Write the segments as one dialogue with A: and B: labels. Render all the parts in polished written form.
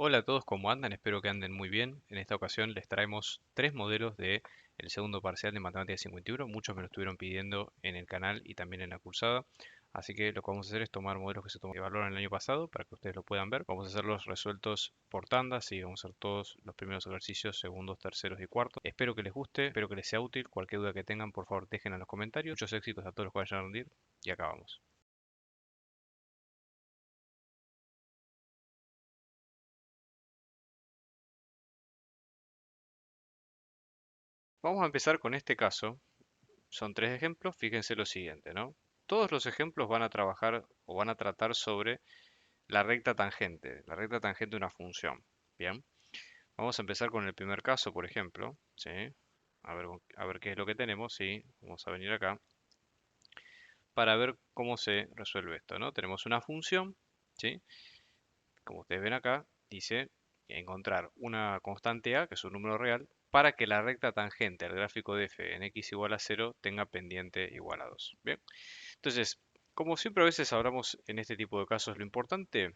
A: Hola a todos, ¿cómo andan? Espero que anden muy bien. En esta ocasión les traemos tres modelos de el segundo parcial de Matemática 51. Muchos me lo estuvieron pidiendo en el canal y también en la cursada. Así que lo que vamos a hacer es tomar modelos que se evaluaron el año pasado para que ustedes lo puedan ver. Vamos a hacerlos resueltos por tandas y vamos a hacer todos los primeros ejercicios, segundos, terceros y cuartos. Espero que les guste, espero que les sea útil. Cualquier duda que tengan, por favor, dejen en los comentarios. Muchos éxitos a todos los que vayan a rendir y acabamos. Vamos a empezar con este caso. Son tres ejemplos, fíjense lo siguiente, ¿no? Todos los ejemplos van a trabajar o van a tratar sobre la recta tangente de una función. Bien, vamos a empezar con el primer caso, por ejemplo, ¿sí? A ver qué es lo que tenemos, ¿sí? Vamos a venir acá para ver cómo se resuelve esto, ¿no? Tenemos una función, ¿sí? Como ustedes ven acá, dice encontrar una constante a, que es un número real, para que la recta tangente al gráfico de f en x igual a 0 tenga pendiente igual a 2. Bien, entonces, como siempre a veces hablamos en este tipo de casos, lo importante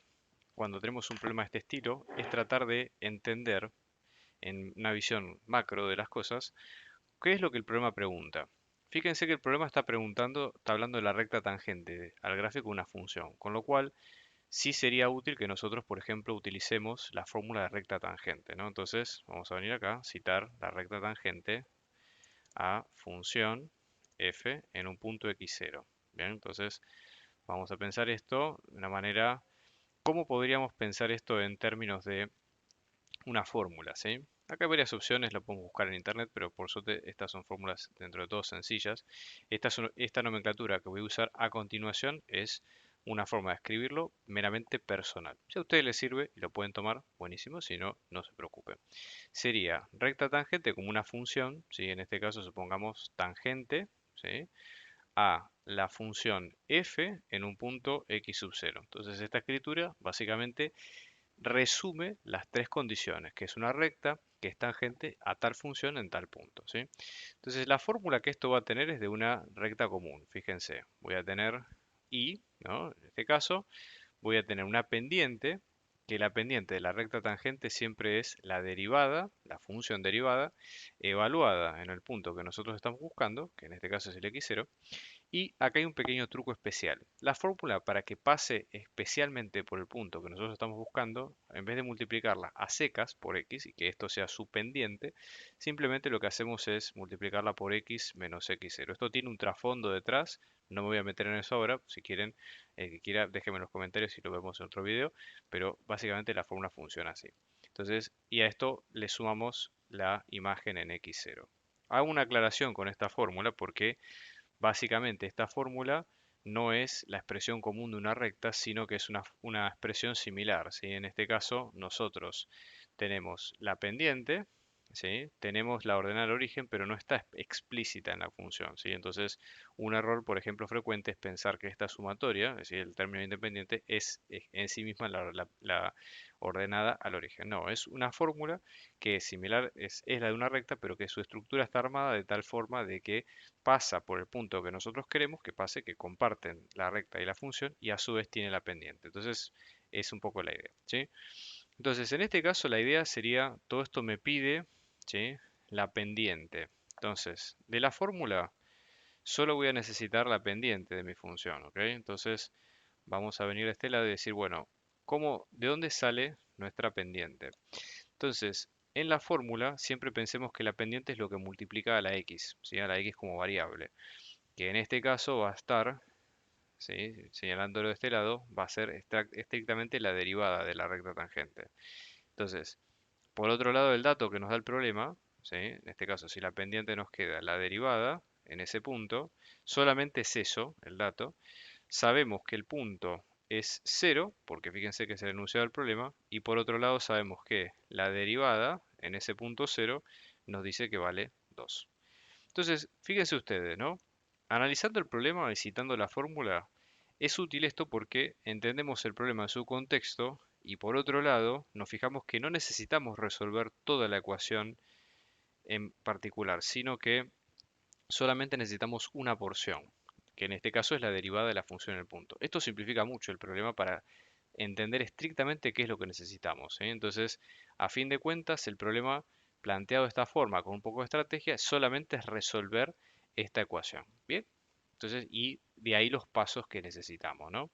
A: cuando tenemos un problema de este estilo es tratar de entender en una visión macro de las cosas qué es lo que el problema pregunta. Fíjense que el problema está hablando de la recta tangente al gráfico de una función, con lo cual sí sería útil que nosotros, por ejemplo, utilicemos la fórmula de recta tangente, ¿no? Entonces, vamos a venir acá, citar la recta tangente a función f en un punto x0. Bien, entonces vamos a pensar esto de una manera, ¿cómo podríamos pensar esto en términos de una fórmula, ¿sí? Acá hay varias opciones, lo podemos buscar en internet, pero por suerte estas son fórmulas dentro de todo sencillas. Esta nomenclatura que voy a usar a continuación es una forma de escribirlo meramente personal. Si a ustedes les sirve y lo pueden tomar, buenísimo, si no, no se preocupen. Sería recta tangente como una función, ¿sí? En este caso supongamos tangente, ¿sí? A la función f en un punto x sub 0. Entonces esta escritura básicamente resume las tres condiciones, que es una recta, que es tangente a tal función en tal punto, ¿sí? Entonces la fórmula que esto va a tener es de una recta común. Fíjense, voy a tener y, ¿no? En este caso, voy a tener una pendiente, que la pendiente de la recta tangente siempre es la derivada, la función derivada, evaluada en el punto que nosotros estamos buscando, que en este caso es el x0, y acá hay un pequeño truco especial. La fórmula para que pase especialmente por el punto que nosotros estamos buscando, en vez de multiplicarla a secas por x y que esto sea su pendiente, simplemente lo que hacemos es multiplicarla por x menos x0. Esto tiene un trasfondo detrás, no me voy a meter en eso ahora, si quieren, el que quiera, déjenme en los comentarios y lo vemos en otro video, pero básicamente la fórmula funciona así. Entonces, y a esto le sumamos la imagen en x0. Hago una aclaración con esta fórmula porque básicamente, esta fórmula no es la expresión común de una recta, sino que es una expresión similar, ¿sí? En este caso, nosotros tenemos la pendiente, ¿sí? Tenemos la ordenada al origen, pero no está explícita en la función, ¿sí? Entonces, un error, por ejemplo, frecuente es pensar que esta sumatoria, es decir, el término independiente, es en sí misma la ordenada al origen. No, es una fórmula que es similar, es la de una recta, pero que su estructura está armada de tal forma de que pasa por el punto que nosotros queremos que pase, que comparten la recta y la función, y a su vez tiene la pendiente. Entonces, es un poco la idea, ¿sí? Entonces, en este caso, la idea sería, todo esto me pide, ¿sí? La pendiente. Entonces, de la fórmula, solo voy a necesitar la pendiente de mi función, ¿ok? Entonces, vamos a venir a este lado y decir, bueno, ¿de dónde sale nuestra pendiente? Entonces, en la fórmula siempre pensemos que la pendiente es lo que multiplica a la x, ¿sí? A la x como variable, que en este caso va a estar, ¿sí? Señalándolo de este lado, va a ser estrictamente la derivada de la recta tangente. Entonces, por otro lado, el dato que nos da el problema, ¿sí? En este caso, si la pendiente nos queda la derivada en ese punto, solamente es eso, el dato. Sabemos que el punto es cero, porque fíjense que es el enunciado del problema, y por otro lado sabemos que la derivada en ese punto cero nos dice que vale 2. Entonces, fíjense ustedes, ¿no? Analizando el problema y citando la fórmula, es útil esto porque entendemos el problema en su contexto y por otro lado nos fijamos que no necesitamos resolver toda la ecuación en particular, sino que solamente necesitamos una porción, que en este caso es la derivada de la función en el punto. Esto simplifica mucho el problema para entender estrictamente qué es lo que necesitamos, ¿sí? Entonces, a fin de cuentas, el problema planteado de esta forma, con un poco de estrategia, solamente es resolver esta ecuación. Bien, entonces, y de ahí los pasos que necesitamos, ¿no?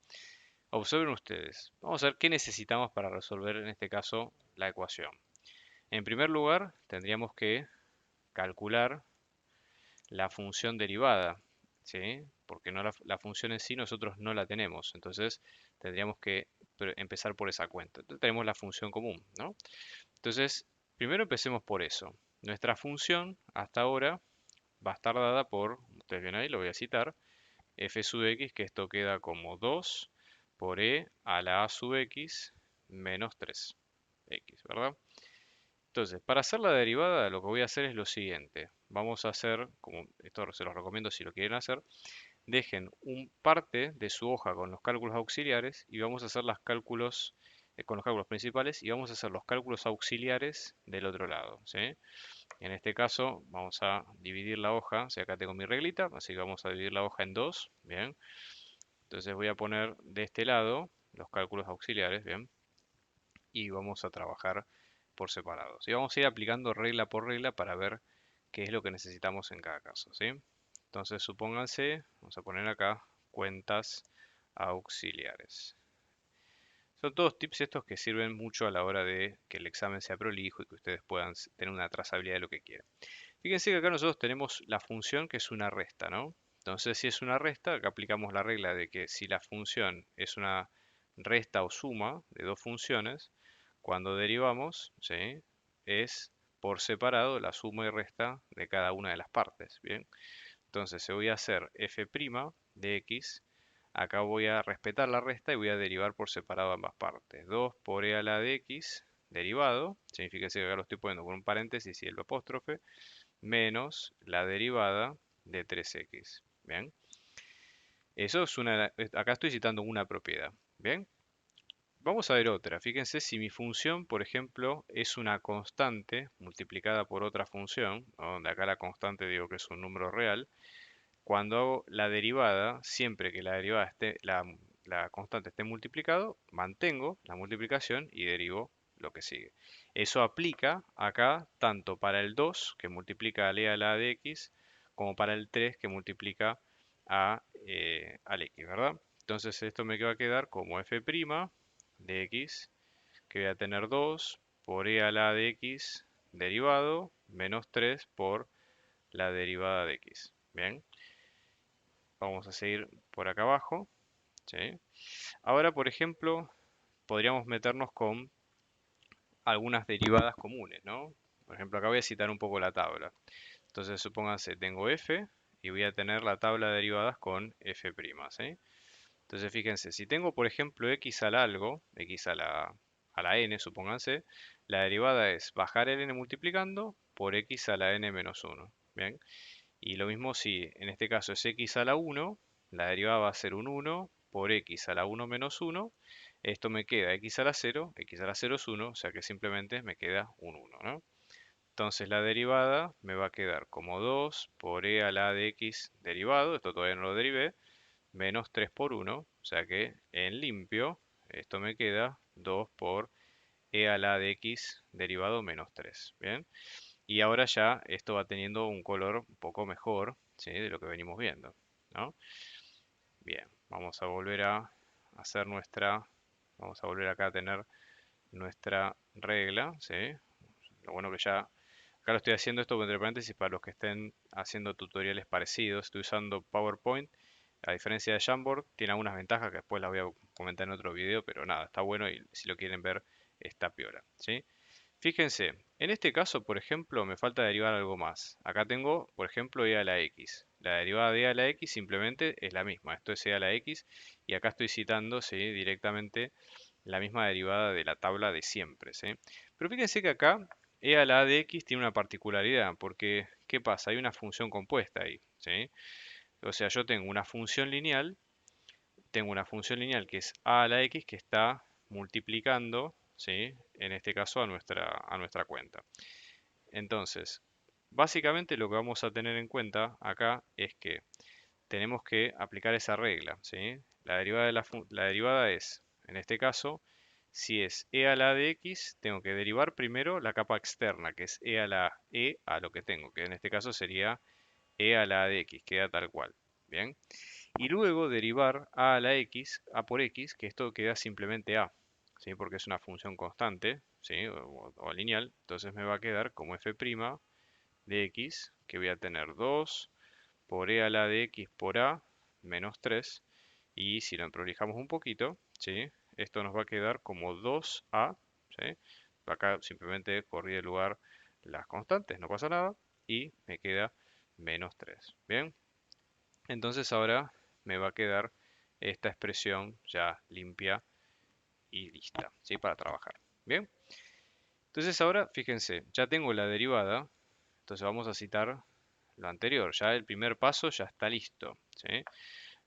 A: Observen ustedes. Vamos a ver qué necesitamos para resolver en este caso la ecuación. En primer lugar, tendríamos que calcular la función derivada, ¿sí? Porque no la función en sí nosotros no la tenemos, entonces tendríamos que empezar por esa cuenta. Entonces tenemos la función común, ¿no? Entonces, primero empecemos por eso. Nuestra función hasta ahora va a estar dada por, ustedes ven ahí, lo voy a citar, f sub x, que esto queda como 2 por e a la a sub x menos 3x, ¿verdad? Entonces, para hacer la derivada, lo que voy a hacer es lo siguiente. Vamos a hacer, como esto se los recomiendo si lo quieren hacer, dejen un parte de su hoja con los cálculos auxiliares y vamos a hacer los cálculos con los cálculos principales y vamos a hacer los cálculos auxiliares del otro lado, ¿sí? En este caso, vamos a dividir la hoja, o sea, acá tengo mi reglita, así que vamos a dividir la hoja en dos, ¿bien? Entonces voy a poner de este lado los cálculos auxiliares, ¿bien? Y vamos a trabajar por separado. Y vamos a ir aplicando regla por regla para ver qué es lo que necesitamos en cada caso, ¿sí? Entonces, supónganse, vamos a poner acá cuentas auxiliares. Son todos tips estos que sirven mucho a la hora de que el examen sea prolijo y que ustedes puedan tener una trazabilidad de lo que quieren. Fíjense que acá nosotros tenemos la función que es una resta, ¿no? Entonces, si es una resta, acá aplicamos la regla de que si la función es una resta o suma de dos funciones, cuando derivamos, ¿sí? Es por separado la suma y resta de cada una de las partes, ¿bien? Entonces, se voy a hacer f' de x. Acá voy a respetar la resta y voy a derivar por separado ambas partes. 2 por e a la de x derivado, significa que acá lo estoy poniendo con un paréntesis y el apóstrofe, menos la derivada de 3x. Bien, eso es una, acá estoy citando una propiedad. Bien, vamos a ver otra. Fíjense si mi función, por ejemplo, es una constante multiplicada por otra función, ¿no? Donde acá la constante digo que es un número real. Cuando hago la derivada, siempre que la derivada esté, la constante esté multiplicado, mantengo la multiplicación y derivo lo que sigue. Eso aplica acá tanto para el 2, que multiplica a la de x, como para el 3, que multiplica al x, ¿verdad? Entonces esto me va a quedar como f' de x, que voy a tener 2 por e a la de x derivado menos 3 por la derivada de x. Bien, vamos a seguir por acá abajo, ¿sí? Ahora, por ejemplo, podríamos meternos con algunas derivadas comunes, ¿no? Por ejemplo, acá voy a citar un poco la tabla. Entonces, supónganse, tengo f y voy a tener la tabla de derivadas con f', ¿sí? Entonces, fíjense, si tengo, por ejemplo, x al algo, x a la n, supónganse, la derivada es bajar el n multiplicando por x a la n menos 1, ¿bien? Y lo mismo si en este caso es x a la 1, la derivada va a ser un 1 por x a la 1 menos 1. Esto me queda x a la 0, x a la 0 es 1, o sea que simplemente me queda un 1, ¿no? Entonces la derivada me va a quedar como 2 por e a la de x derivado, esto todavía no lo derivé, menos 3 por 1, o sea que en limpio esto me queda 2 por e a la de x derivado menos 3, ¿bien? Y ahora ya esto va teniendo un color un poco mejor, ¿sí? De lo que venimos viendo, ¿no? Bien, vamos a volver a hacer vamos a volver acá a tener nuestra regla, ¿sí? Lo bueno que ya, acá lo estoy haciendo esto entre paréntesis para los que estén haciendo tutoriales parecidos. Estoy usando PowerPoint, a diferencia de Jamboard, tiene algunas ventajas que después las voy a comentar en otro video, pero nada, está bueno y si lo quieren ver, está piola, ¿sí? Fíjense, en este caso, por ejemplo, me falta derivar algo más. Acá tengo, por ejemplo, e a la x. La derivada de e a la x simplemente es la misma. Esto es e a la x y acá estoy citando, ¿sí? Directamente la misma derivada de la tabla de siempre, ¿sí? Pero fíjense que acá e a la de x tiene una particularidad, porque ¿qué pasa? Hay una función compuesta ahí, ¿sí? O sea, yo tengo una función lineal que es a la x que está multiplicando, ¿sí? En este caso a nuestra cuenta. Entonces, básicamente lo que vamos a tener en cuenta acá es que tenemos que aplicar esa regla, ¿sí? La derivada, la derivada es, En este caso, si es e a la de x, tengo que derivar primero la capa externa, que es e a lo que tengo, que en este caso sería e a la de x, queda tal cual. Bien. Y luego derivar a la x, a por x, que esto queda simplemente a, ¿sí? Porque es una función constante, ¿sí? O lineal. Entonces me va a quedar como f' de x, que voy a tener 2 por e a la de x por a menos 3. Y si lo emprolijamos un poquito, ¿sí? Esto nos va a quedar como 2a, ¿sí? Acá simplemente corrí de lugar las constantes, no pasa nada. Y me queda menos 3. Bien, entonces ahora me va a quedar esta expresión ya limpia y lista, ¿sí? Para trabajar. Bien, entonces ahora fíjense, ya tengo la derivada, entonces vamos a citar lo anterior, ya el primer paso ya está listo, ¿sí?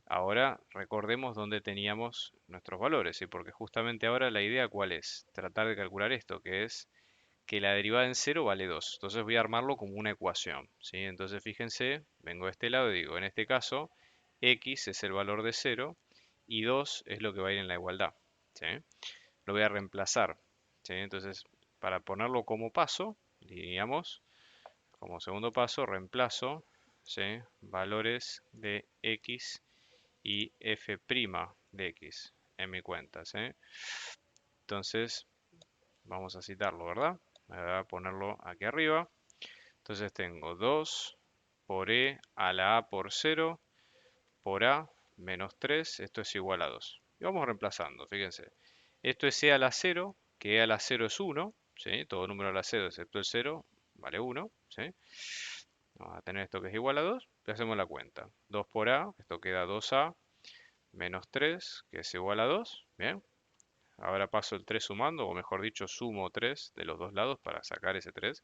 A: Ahora recordemos dónde teníamos nuestros valores, ¿sí? Porque justamente ahora la idea cuál es, tratar de calcular esto, que es que la derivada en cero vale 2. Entonces voy a armarlo como una ecuación, ¿sí? Entonces fíjense, vengo de este lado y digo, en este caso, x es el valor de cero y 2 es lo que va a ir en la igualdad, ¿sí? Lo voy a reemplazar, ¿sí? Entonces, para ponerlo como paso, diríamos, como segundo paso, reemplazo, ¿sí? Valores de x y f' de x en mi cuenta, ¿sí? Entonces, vamos a citarlo, ¿verdad? Voy a ponerlo aquí arriba. Entonces tengo 2 por e a la a por cero por a menos 3. Esto es igual a 2. Y vamos reemplazando, fíjense. Esto es e a la cero, que e a la cero es 1, ¿sí? Todo número a la cero excepto el cero vale 1, ¿sí? Vamos a tener esto que es igual a 2, y hacemos la cuenta. 2 por a, esto queda 2a, menos 3, que es igual a 2, ¿bien? Ahora paso el 3 sumando, o mejor dicho, sumo 3 de los dos lados para sacar ese 3.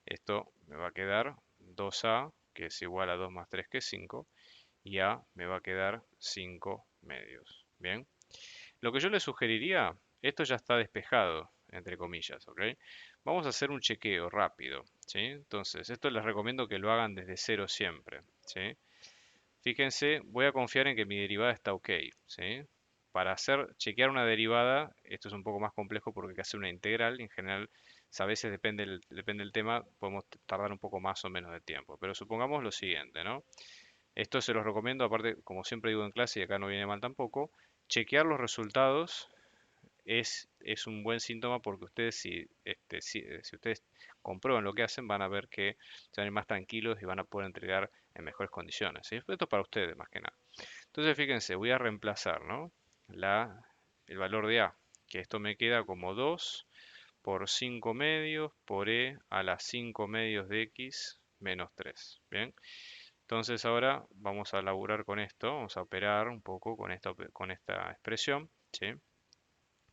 A: Esto me va a quedar 2a, que es igual a 2 más 3, que es 5, y a me va a quedar 5 medios. Bien, lo que yo le sugeriría, esto ya está despejado, entre comillas, ¿ok? Vamos a hacer un chequeo rápido, ¿sí? Entonces, esto les recomiendo que lo hagan desde cero siempre, ¿sí? Fíjense, voy a confiar en que mi derivada está ok, ¿sí? Para chequear una derivada, esto es un poco más complejo porque hay que hacer una integral. En general, a veces depende del tema, podemos tardar un poco más o menos de tiempo. Pero supongamos lo siguiente, ¿no? Esto se los recomiendo, aparte, como siempre digo en clase y acá no viene mal tampoco, chequear los resultados es un buen síntoma porque ustedes si ustedes comprueban lo que hacen van a ver que se van a ir más tranquilos y van a poder entregar en mejores condiciones, ¿sí? Esto es para ustedes más que nada. Entonces fíjense, voy a reemplazar, ¿no? El valor de A, que esto me queda como 2 por 5 medios por e a las 5 medios de x menos 3. Bien, entonces ahora vamos a laburar con esto, vamos a operar un poco con esta expresión, ¿sí?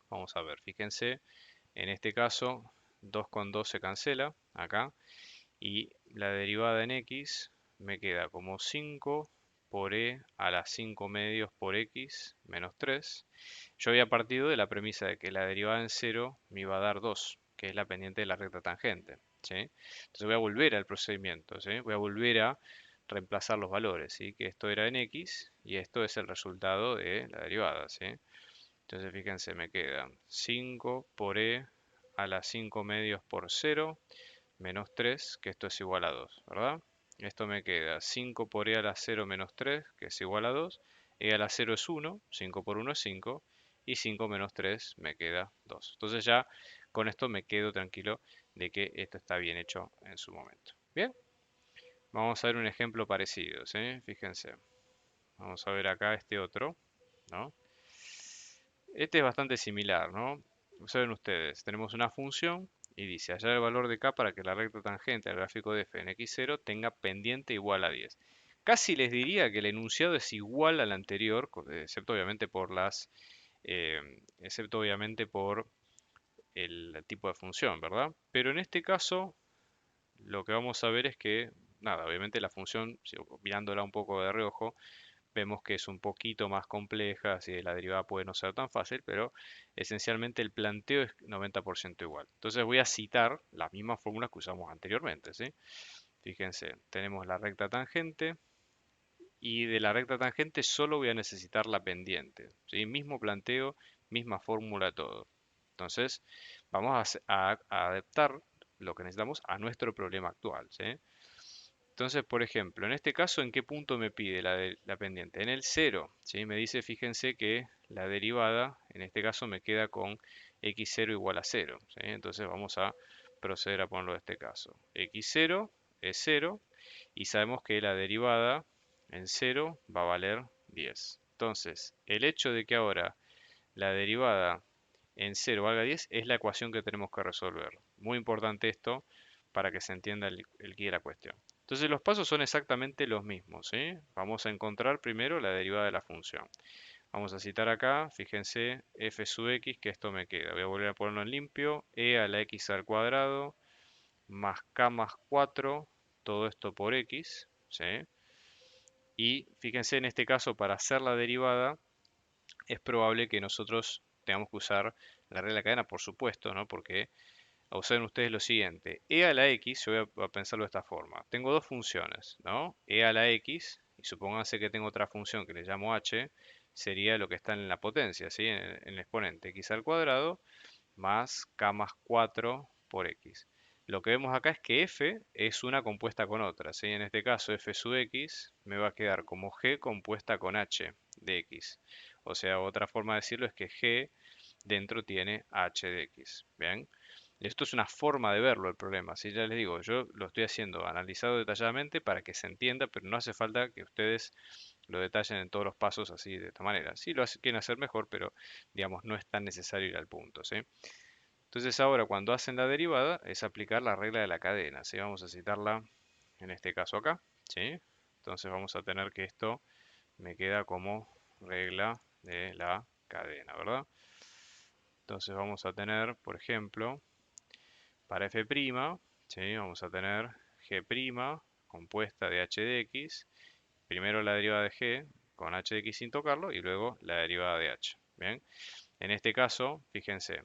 A: Vamos a ver, fíjense, en este caso 2 con 2 se cancela acá y la derivada en x me queda como 5 por e a las 5 medios por x menos 3. Yo había partido de la premisa de que la derivada en cero me iba a dar 2, que es la pendiente de la recta tangente, ¿sí? Entonces voy a volver al procedimiento, ¿sí? Voy a volver a reemplazar los valores, ¿sí? Que esto era en x y esto es el resultado de la derivada, ¿sí? Entonces fíjense, me queda 5 por e a las 5 medios por cero menos 3, que esto es igual a 2, ¿verdad? Esto me queda 5 por e a la cero menos 3, que es igual a 2. E a la cero es 1, 5 por 1 es 5, y 5 menos 3 me queda 2. Entonces ya con esto me quedo tranquilo de que esto está bien hecho en su momento. Bien, vamos a ver un ejemplo parecido, ¿sí? Fíjense, vamos a ver acá este otro, ¿no? Este es bastante similar, ¿no? Observen ustedes, tenemos una función y dice hallar el valor de k para que la recta tangente al gráfico de f en x0 tenga pendiente igual a 10. Casi les diría que el enunciado es igual al anterior, eh, excepto obviamente por el tipo de función, ¿verdad? Pero en este caso, lo que vamos a ver es que, nada, obviamente la función, si mirándola un poco de reojo, vemos que es un poquito más compleja, así la derivada puede no ser tan fácil, pero esencialmente el planteo es 90% igual. Entonces voy a citar las mismas fórmulas que usamos anteriormente, ¿sí? Fíjense, tenemos la recta tangente y de la recta tangente solo voy a necesitar la pendiente, ¿sí? Mismo planteo, misma fórmula, todo. Entonces, vamos a adaptar lo que necesitamos a nuestro problema actual, ¿sí? Entonces, por ejemplo, en este caso, ¿en qué punto me pide la pendiente? En el cero, ¿sí? Me dice, fíjense que la derivada, en este caso, me queda con x0 igual a cero, ¿sí? Entonces vamos a proceder a ponerlo en este caso. x0 es cero y sabemos que la derivada en cero va a valer 10. Entonces, el hecho de que ahora la derivada en cero valga 10 es la ecuación que tenemos que resolver. Muy importante esto para que se entienda el quid de la cuestión. Entonces los pasos son exactamente los mismos, ¿sí? Vamos a encontrar primero la derivada de la función. Vamos a citar acá, fíjense, f sub x, que esto me queda. Voy a volver a ponerlo en limpio, e a la x al cuadrado, más k más 4, todo esto por x, ¿sí? Y fíjense en este caso, para hacer la derivada, es probable que nosotros tengamos que usar la regla de cadena, por supuesto, ¿no? Porque observen ustedes lo siguiente, e a la x, yo voy a pensarlo de esta forma, tengo dos funciones, ¿no? E a la x, y supónganse que tengo otra función que le llamo h, sería lo que está en la potencia, ¿sí? En el exponente, x al cuadrado, más k más 4 por x. Lo que vemos acá es que f es una compuesta con otra, ¿sí? En este caso f sub x me va a quedar como g compuesta con h de x. O sea, otra forma de decirlo es que g dentro tiene h de x. ¿Bien? Esto es una forma de verlo el problema. Si ya les digo, yo lo estoy haciendo analizado detalladamente para que se entienda, pero no hace falta que ustedes lo detallen en todos los pasos así de esta manera. Sí quieren hacer mejor, pero digamos no es tan necesario ir al punto, ¿sí? Entonces ahora cuando hacen la derivada es aplicar la regla de la cadena, ¿sí? Vamos a citarla en este caso acá, ¿sí? Entonces vamos a tener que esto me queda como regla de la cadena, ¿verdad? Entonces vamos a tener, por ejemplo, para f', ¿sí? Vamos a tener g' compuesta de h de x, primero la derivada de g con h de x sin tocarlo y luego la derivada de h. Bien, en este caso, fíjense,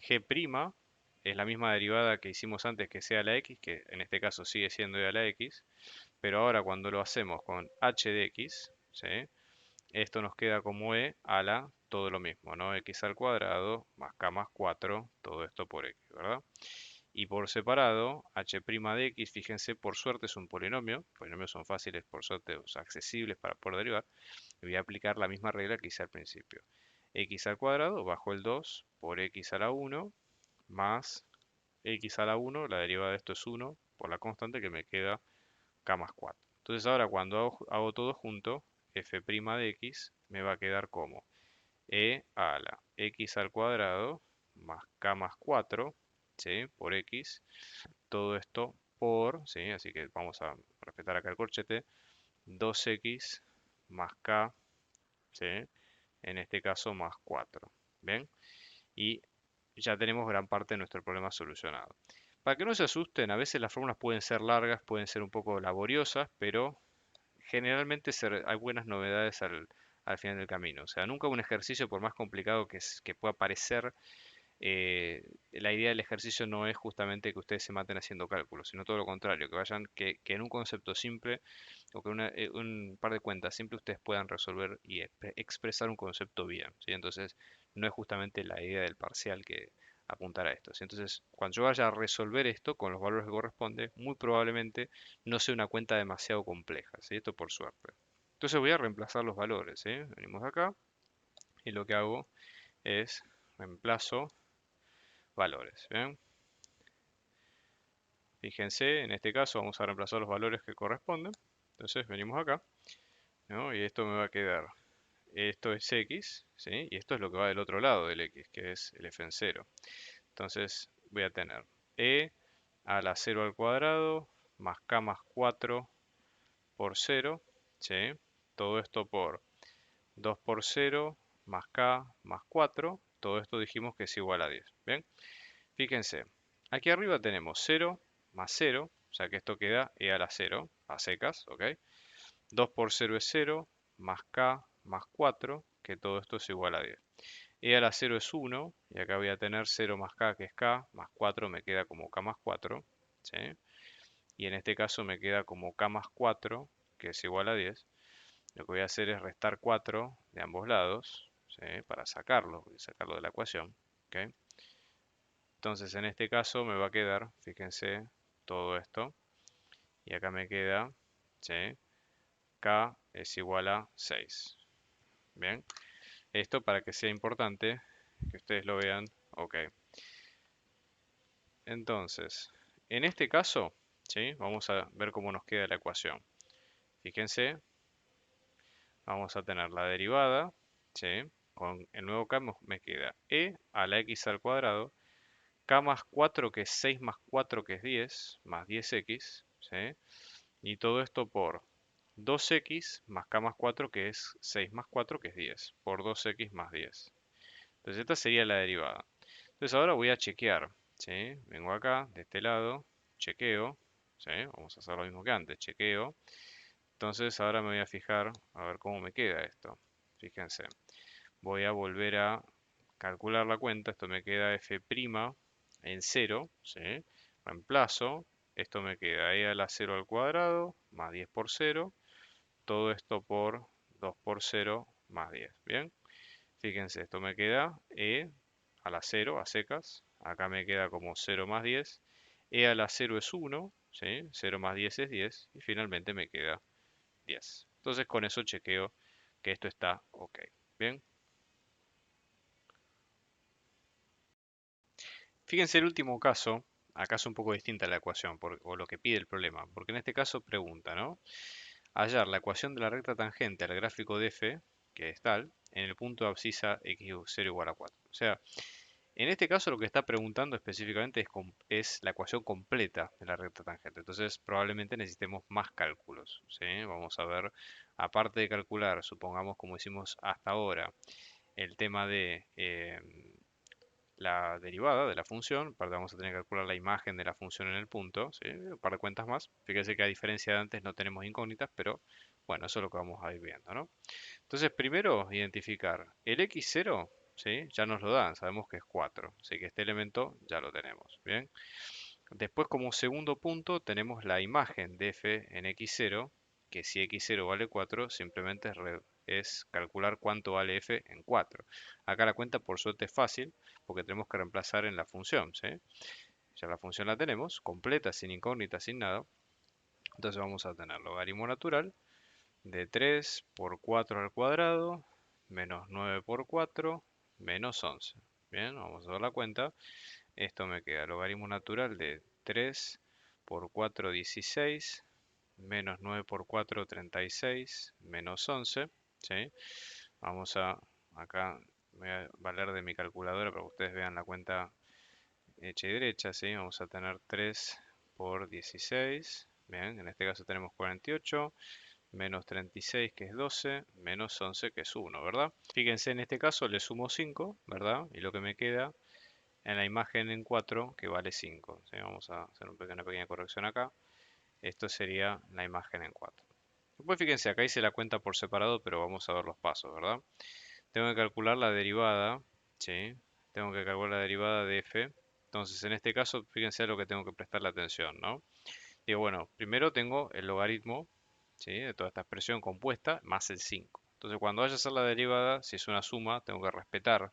A: g' es la misma derivada que hicimos antes que sea la x, que en este caso sigue siendo e a la x, pero ahora cuando lo hacemos con h de x, ¿sí? Esto nos queda como e a la todo lo mismo, ¿no? X al cuadrado más k más 4, todo esto por x, ¿verdad? Y por separado, h' de x, fíjense, por suerte es un polinomio. Polinomios son fáciles, por suerte, o sea, accesibles para poder derivar. Y voy a aplicar la misma regla que hice al principio. X al cuadrado bajo el 2 por x a la 1 más x a la 1, la derivada de esto es 1 por la constante que me queda k más 4. Entonces ahora cuando hago todo junto, f' de x me va a quedar como e a la x al cuadrado más k más 4, ¿sí? Por x, todo esto por, ¿sí? Así que vamos a respetar acá el corchete, 2x más k, ¿sí? En este caso más 4, ¿bien? Y ya tenemos gran parte de nuestro problema solucionado. Para que no se asusten, a veces las fórmulas pueden ser largas, pueden ser un poco laboriosas, pero generalmente hay buenas novedades al final del camino. O sea, nunca un ejercicio, por más complicado que pueda parecer, la idea del ejercicio no es justamente que ustedes se maten haciendo cálculos, sino todo lo contrario, que en un concepto simple o que un par de cuentas simple ustedes puedan resolver y expresar un concepto bien, ¿sí? Entonces, no es justamente la idea del parcial que apuntar a esto, ¿sí? Entonces, cuando yo vaya a resolver esto con los valores que corresponde, muy probablemente no sea una cuenta demasiado compleja, ¿sí? Esto por suerte. Entonces voy a reemplazar los valores, ¿sí? Venimos acá y lo que hago es reemplazo valores, ¿bien? Fíjense, en este caso vamos a reemplazar los valores que corresponden. Entonces venimos acá, ¿no? Y esto me va a quedar, esto es x, ¿sí? Y esto es lo que va del otro lado del x, que es el f en 0. Entonces voy a tener e a la 0 al cuadrado más k más 4 por 0, ¿sí? Todo esto por 2 por 0 más k más 4, todo esto dijimos que es igual a 10, ¿bien? Fíjense, aquí arriba tenemos 0 más 0, o sea que esto queda e a la 0, a secas, ¿ok? 2 por 0 es 0, más k más 4, que todo esto es igual a 10. E a la 0 es 1, y acá voy a tener 0 más k, que es k, más 4 me queda como k más 4, ¿sí? Y en este caso me queda como k más 4, que es igual a 10. Lo que voy a hacer es restar 4 de ambos lados, ¿sí? Para sacarlo de la ecuación. ¿Ok? Entonces en este caso me va a quedar, fíjense, todo esto. Y acá me queda, ¿sí? K es igual a 6. Bien, esto para que sea importante, que ustedes lo vean. Ok, entonces, en este caso, ¿sí? Vamos a ver cómo nos queda la ecuación. Fíjense, vamos a tener la derivada, ¿sí? Con el nuevo k me queda e a la x al cuadrado, k más 4 que es 6 más 4 que es 10, más 10x, ¿sí? Y todo esto por 2x más k más 4 que es 6 más 4 que es 10, por 2x más 10. Entonces esta sería la derivada. Entonces ahora voy a chequear, ¿sí? Vengo acá, de este lado, chequeo, ¿sí? Vamos a hacer lo mismo que antes, chequeo. Entonces ahora me voy a fijar a ver cómo me queda esto. Fíjense, voy a volver a calcular la cuenta. Esto me queda f' en 0, ¿sí? Reemplazo. Esto me queda e a la 0 al cuadrado más 10 por 0. Todo esto por 2 por 0 más 10. ¿Bien? Fíjense, esto me queda e a la 0 a secas. Acá me queda como 0 más 10. E a la 0 es 1, ¿sí? 0 más 10 es 10. Y finalmente me queda 10. Entonces con eso chequeo que esto está ok. Bien. Fíjense el último caso. Acá es un poco distinta la ecuación o lo que pide el problema. Porque en este caso pregunta, ¿no? Hallar la ecuación de la recta tangente al gráfico de f, que es tal, en el punto de abscisa x0 igual a 4. O sea, en este caso lo que está preguntando específicamente es la ecuación completa de la recta tangente. Entonces probablemente necesitemos más cálculos, ¿sí? Vamos a ver, aparte de calcular, supongamos como hicimos hasta ahora, el tema de la derivada de la función, aparte vamos a tener que calcular la imagen de la función en el punto, ¿sí? Un par de cuentas más. Fíjense que a diferencia de antes no tenemos incógnitas, pero bueno, eso es lo que vamos a ir viendo, ¿no? Entonces, primero, identificar el x0, ¿sí? Ya nos lo dan, sabemos que es 4, así que este elemento ya lo tenemos, ¿bien? Después, como segundo punto, tenemos la imagen de f en x0, que si x0 vale 4, simplemente es calcular cuánto vale f en 4. Acá la cuenta por suerte es fácil, porque tenemos que reemplazar en la función, ¿sí? Ya la función la tenemos, completa, sin incógnita, sin nada. Entonces vamos a tener logaritmo natural de 3 por 4 al cuadrado, menos 9 por 4, menos 11. Bien, vamos a dar la cuenta. Esto me queda logaritmo natural de 3 por 4, 16, menos 9 por 4, 36, menos 11. ¿Sí? Vamos a, acá voy a valer de mi calculadora para que ustedes vean la cuenta hecha y derecha. ¿Sí? Vamos a tener 3 por 16. Bien, en este caso tenemos 48 menos 36 que es 12, menos 11 que es 1, ¿verdad? Fíjense, en este caso le sumo 5, ¿verdad? Y lo que me queda en la imagen en 4 que vale 5. ¿Sí? Vamos a hacer una pequeña corrección acá. Esto sería la imagen en 4. Después fíjense, acá hice la cuenta por separado, pero vamos a ver los pasos, ¿verdad? Tengo que calcular la derivada, ¿sí? Tengo que calcular la derivada de f. Entonces, en este caso, fíjense a lo que tengo que prestarle atención, ¿no? Digo, bueno, primero tengo el logaritmo, ¿sí? De toda esta expresión compuesta más el 5. Entonces, cuando vaya a hacer la derivada, si es una suma, tengo que respetar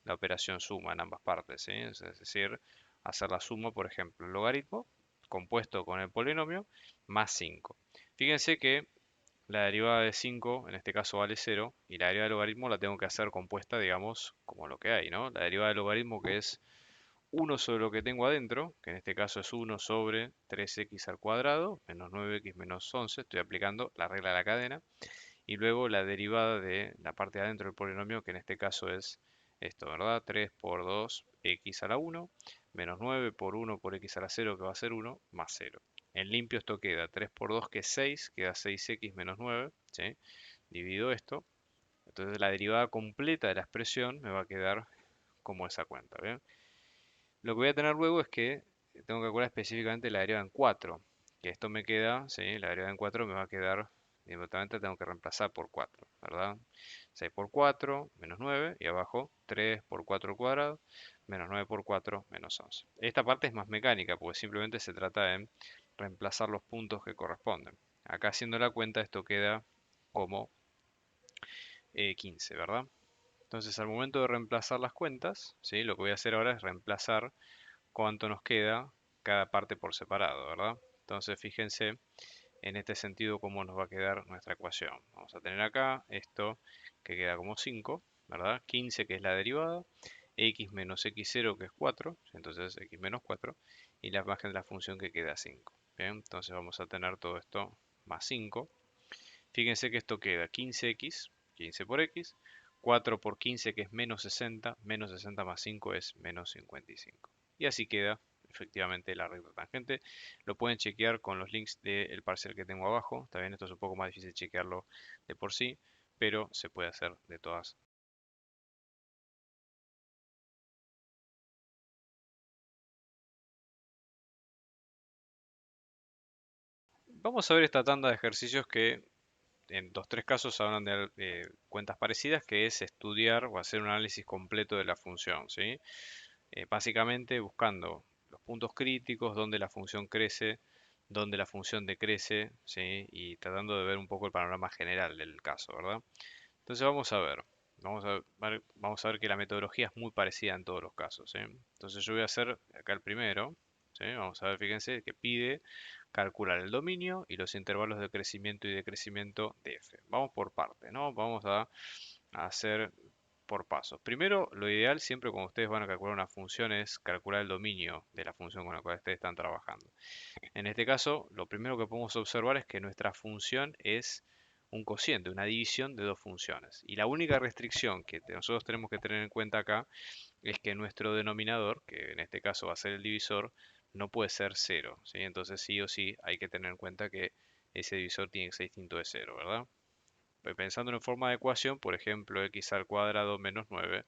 A: la operación suma en ambas partes, ¿sí? Es decir, hacer la suma, por ejemplo, el logaritmo compuesto con el polinomio más 5. Fíjense que la derivada de 5, en este caso vale 0, y la derivada del logaritmo la tengo que hacer compuesta, digamos, como lo que hay, ¿no? La derivada del logaritmo que es 1 sobre lo que tengo adentro, que en este caso es 1 sobre 3x al cuadrado, menos 9x menos 11, estoy aplicando la regla de la cadena, y luego la derivada de la parte de adentro del polinomio, que en este caso es esto, ¿verdad? 3 por 2, x a la 1, menos 9 por 1 por x a la 0, que va a ser 1, más 0. En limpio esto queda 3 por 2, que es 6, queda 6x menos 9, ¿sí? Divido esto, entonces la derivada completa de la expresión me va a quedar como esa cuenta, ¿bien? Lo que voy a tener luego es que tengo que calcular específicamente la derivada en 4, que esto me queda, ¿sí? La derivada en 4 me va a quedar, inmediatamente tengo que reemplazar por 4, ¿verdad? 6 por 4, menos 9, y abajo 3 por 4 al cuadrado, menos 9 por 4, menos 11. Esta parte es más mecánica, porque simplemente se trata de reemplazar los puntos que corresponden. Acá haciendo la cuenta esto queda como 15, ¿verdad? Entonces al momento de reemplazar las cuentas, ¿sí? Lo que voy a hacer ahora es reemplazar cuánto nos queda cada parte por separado, ¿verdad? Entonces fíjense en este sentido cómo nos va a quedar nuestra ecuación. Vamos a tener acá esto que queda como 5, ¿verdad? 15 que es la derivada, x menos x0 que es 4, entonces x menos 4, y la imagen de la función que queda 5. Bien, entonces vamos a tener todo esto más 5. Fíjense que esto queda 15x, 15 por x, 4 por 15 que es menos 60 más 5 es menos 55. Y así queda efectivamente la recta tangente. Lo pueden chequear con los links del parcial que tengo abajo. Está bien, esto es un poco más difícil chequearlo de por sí, pero se puede hacer de todas. Vamos a ver esta tanda de ejercicios que en los tres casos hablan de cuentas parecidas, que es estudiar o hacer un análisis completo de la función, ¿sí? Básicamente buscando los puntos críticos, donde la función crece, donde la función decrece, ¿sí? Y tratando de ver un poco el panorama general del caso, ¿verdad? Entonces vamos a ver que la metodología es muy parecida en todos los casos, ¿sí? Entonces yo voy a hacer acá el primero, ¿sí? Vamos a ver, fíjense que pide calcular el dominio y los intervalos de crecimiento y decrecimiento de f. Vamos por parte, ¿no? Vamos a hacer por pasos. Primero, lo ideal siempre cuando ustedes van a calcular una función es calcular el dominio de la función con la cual ustedes están trabajando. En este caso, lo primero que podemos observar es que nuestra función es un cociente, una división de dos funciones. Y la única restricción que nosotros tenemos que tener en cuenta acá es que nuestro denominador, que en este caso va a ser el divisor, no puede ser cero, ¿sí? Entonces sí o sí hay que tener en cuenta que ese divisor tiene que ser distinto de cero, ¿verdad? Pensando en forma de ecuación, por ejemplo, x al cuadrado menos 9,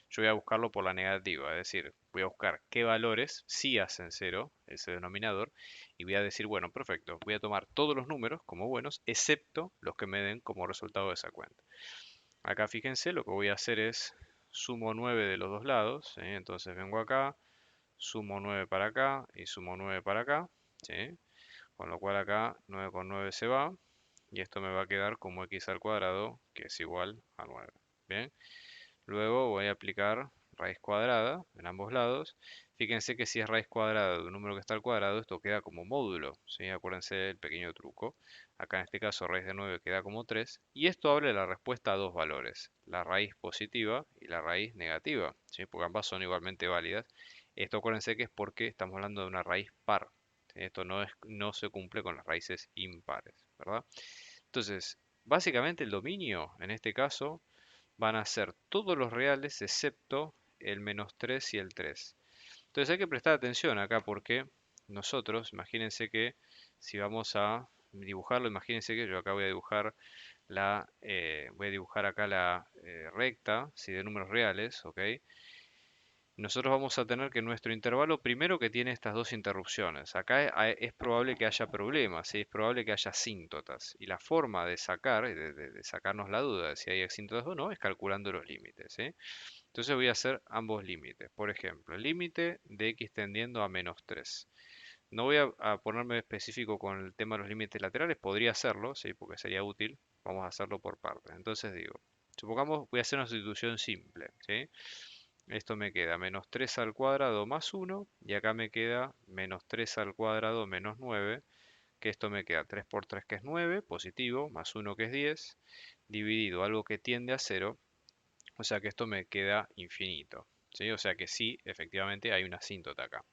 A: yo voy a buscarlo por la negativa, es decir, voy a buscar qué valores sí hacen cero, ese denominador, y voy a decir, bueno, perfecto, voy a tomar todos los números como buenos, excepto los que me den como resultado de esa cuenta. Acá fíjense, lo que voy a hacer es sumo 9 de los dos lados, ¿sí? Entonces vengo acá, sumo 9 para acá y sumo 9 para acá, ¿sí? Con lo cual acá 9 con 9 se va, y esto me va a quedar como x al cuadrado, que es igual a 9. Bien, luego voy a aplicar raíz cuadrada en ambos lados. Fíjense que si es raíz cuadrada de un número que está al cuadrado, esto queda como módulo, ¿sí? Acuérdense del pequeño truco. Acá en este caso raíz de 9 queda como 3. Y esto abre la respuesta a dos valores, la raíz positiva y la raíz negativa, ¿sí? Porque ambas son igualmente válidas. Esto acuérdense que es porque estamos hablando de una raíz par. ¿Sí? Esto no se cumple con las raíces impares, ¿verdad? Entonces, básicamente el dominio, en este caso, van a ser todos los reales excepto el menos 3 y el 3. Entonces hay que prestar atención acá porque nosotros, imagínense que si vamos a dibujarlo, imagínense que yo acá voy a dibujar voy a dibujar acá la recta, si de números reales, ¿ok? Nosotros vamos a tener que nuestro intervalo primero que tiene estas dos interrupciones. Acá es probable que haya problemas, ¿sí? Es probable que haya asíntotas. Y la forma de sacar, de sacarnos la duda de si hay asíntotas o no, es calculando los límites, ¿sí? Entonces voy a hacer ambos límites. Por ejemplo, el límite de x tendiendo a menos 3. No voy a ponerme específico con el tema de los límites laterales, podría hacerlo, ¿sí? Porque sería útil. Vamos a hacerlo por partes. Entonces digo, supongamos, voy a hacer una sustitución simple, ¿sí? Esto me queda menos 3 al cuadrado más 1 y acá me queda menos 3 al cuadrado menos 9, que esto me queda 3 por 3 que es 9, positivo, más 1 que es 10, dividido algo que tiende a 0, o sea que esto me queda infinito, ¿sí? O sea que sí, efectivamente hay una asíntota acá.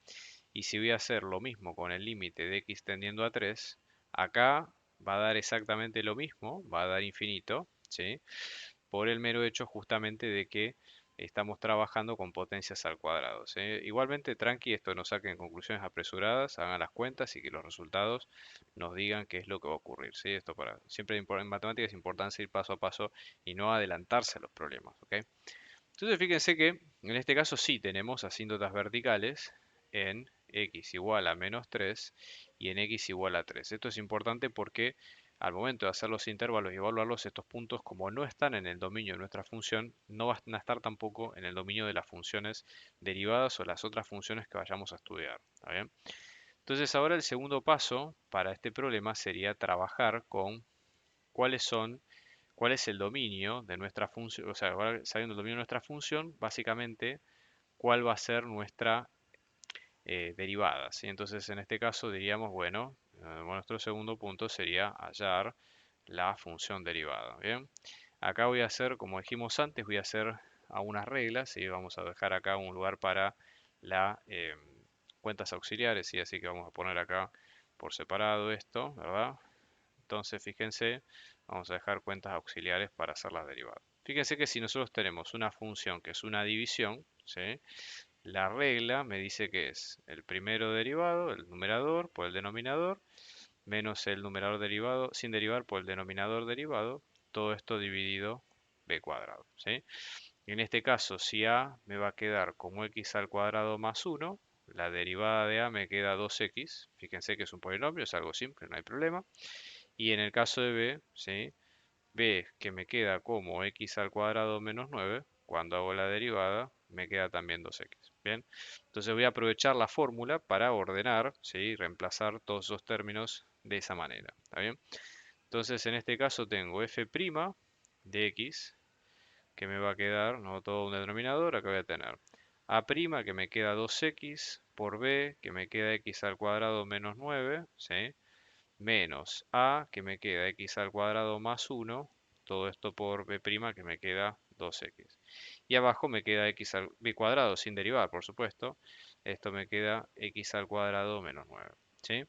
A: Y si voy a hacer lo mismo con el límite de x tendiendo a 3, acá va a dar exactamente lo mismo, va a dar infinito, ¿sí? Por el mero hecho justamente de que estamos trabajando con potencias al cuadrado, ¿sí? Igualmente, tranqui, esto no saquen conclusiones apresuradas, hagan las cuentas y que los resultados nos digan qué es lo que va a ocurrir, ¿sí? Esto siempre en matemáticas es importante ir paso a paso y no adelantarse a los problemas, ¿ok? Entonces fíjense que en este caso sí tenemos asíntotas verticales en x igual a menos 3 y en x igual a 3. Esto es importante porque al momento de hacer los intervalos y evaluarlos, estos puntos como no están en el dominio de nuestra función, no van a estar tampoco en el dominio de las funciones derivadas o las otras funciones que vayamos a estudiar. ¿Está bien? Entonces ahora el segundo paso para este problema sería trabajar con cuáles son cuál es el dominio de nuestra función, o sea, ahora sabiendo el dominio de nuestra función, básicamente, cuál va a ser nuestra derivada, ¿sí? Entonces, en este caso diríamos, bueno, nuestro segundo punto sería hallar la función derivada, ¿bien? Acá voy a hacer, como dijimos antes, voy a hacer algunas reglas y vamos a dejar acá un lugar para las cuentas auxiliares, ¿sí? Así que vamos a poner acá por separado esto, ¿verdad? Entonces, fíjense, vamos a dejar cuentas auxiliares para hacer las derivadas. Fíjense que si nosotros tenemos una función que es una división, ¿sí? La regla me dice que es el primero derivado, el numerador, por el denominador, menos el numerador derivado sin derivar por el denominador derivado, todo esto dividido b cuadrado, ¿sí? En este caso, si a me va a quedar como x al cuadrado más 1, la derivada de a me queda 2x, fíjense que es un polinomio, es algo simple, no hay problema. Y en el caso de b, ¿sí? B que me queda como x al cuadrado menos 9, cuando hago la derivada, me queda también 2x. Bien, entonces voy a aprovechar la fórmula para ordenar, ¿sí? Reemplazar todos esos términos de esa manera. ¿Está bien? Entonces en este caso tengo f' de x, que me va a quedar, no todo un denominador, acá voy a tener a' que me queda 2x por b, que me queda x al cuadrado menos 9, ¿sí? Menos a, que me queda x al cuadrado más 1, todo esto por b' que me queda 2x. Y abajo me queda x al b cuadrado sin derivar, por supuesto. Esto me queda x al cuadrado menos 9. ¿Sí?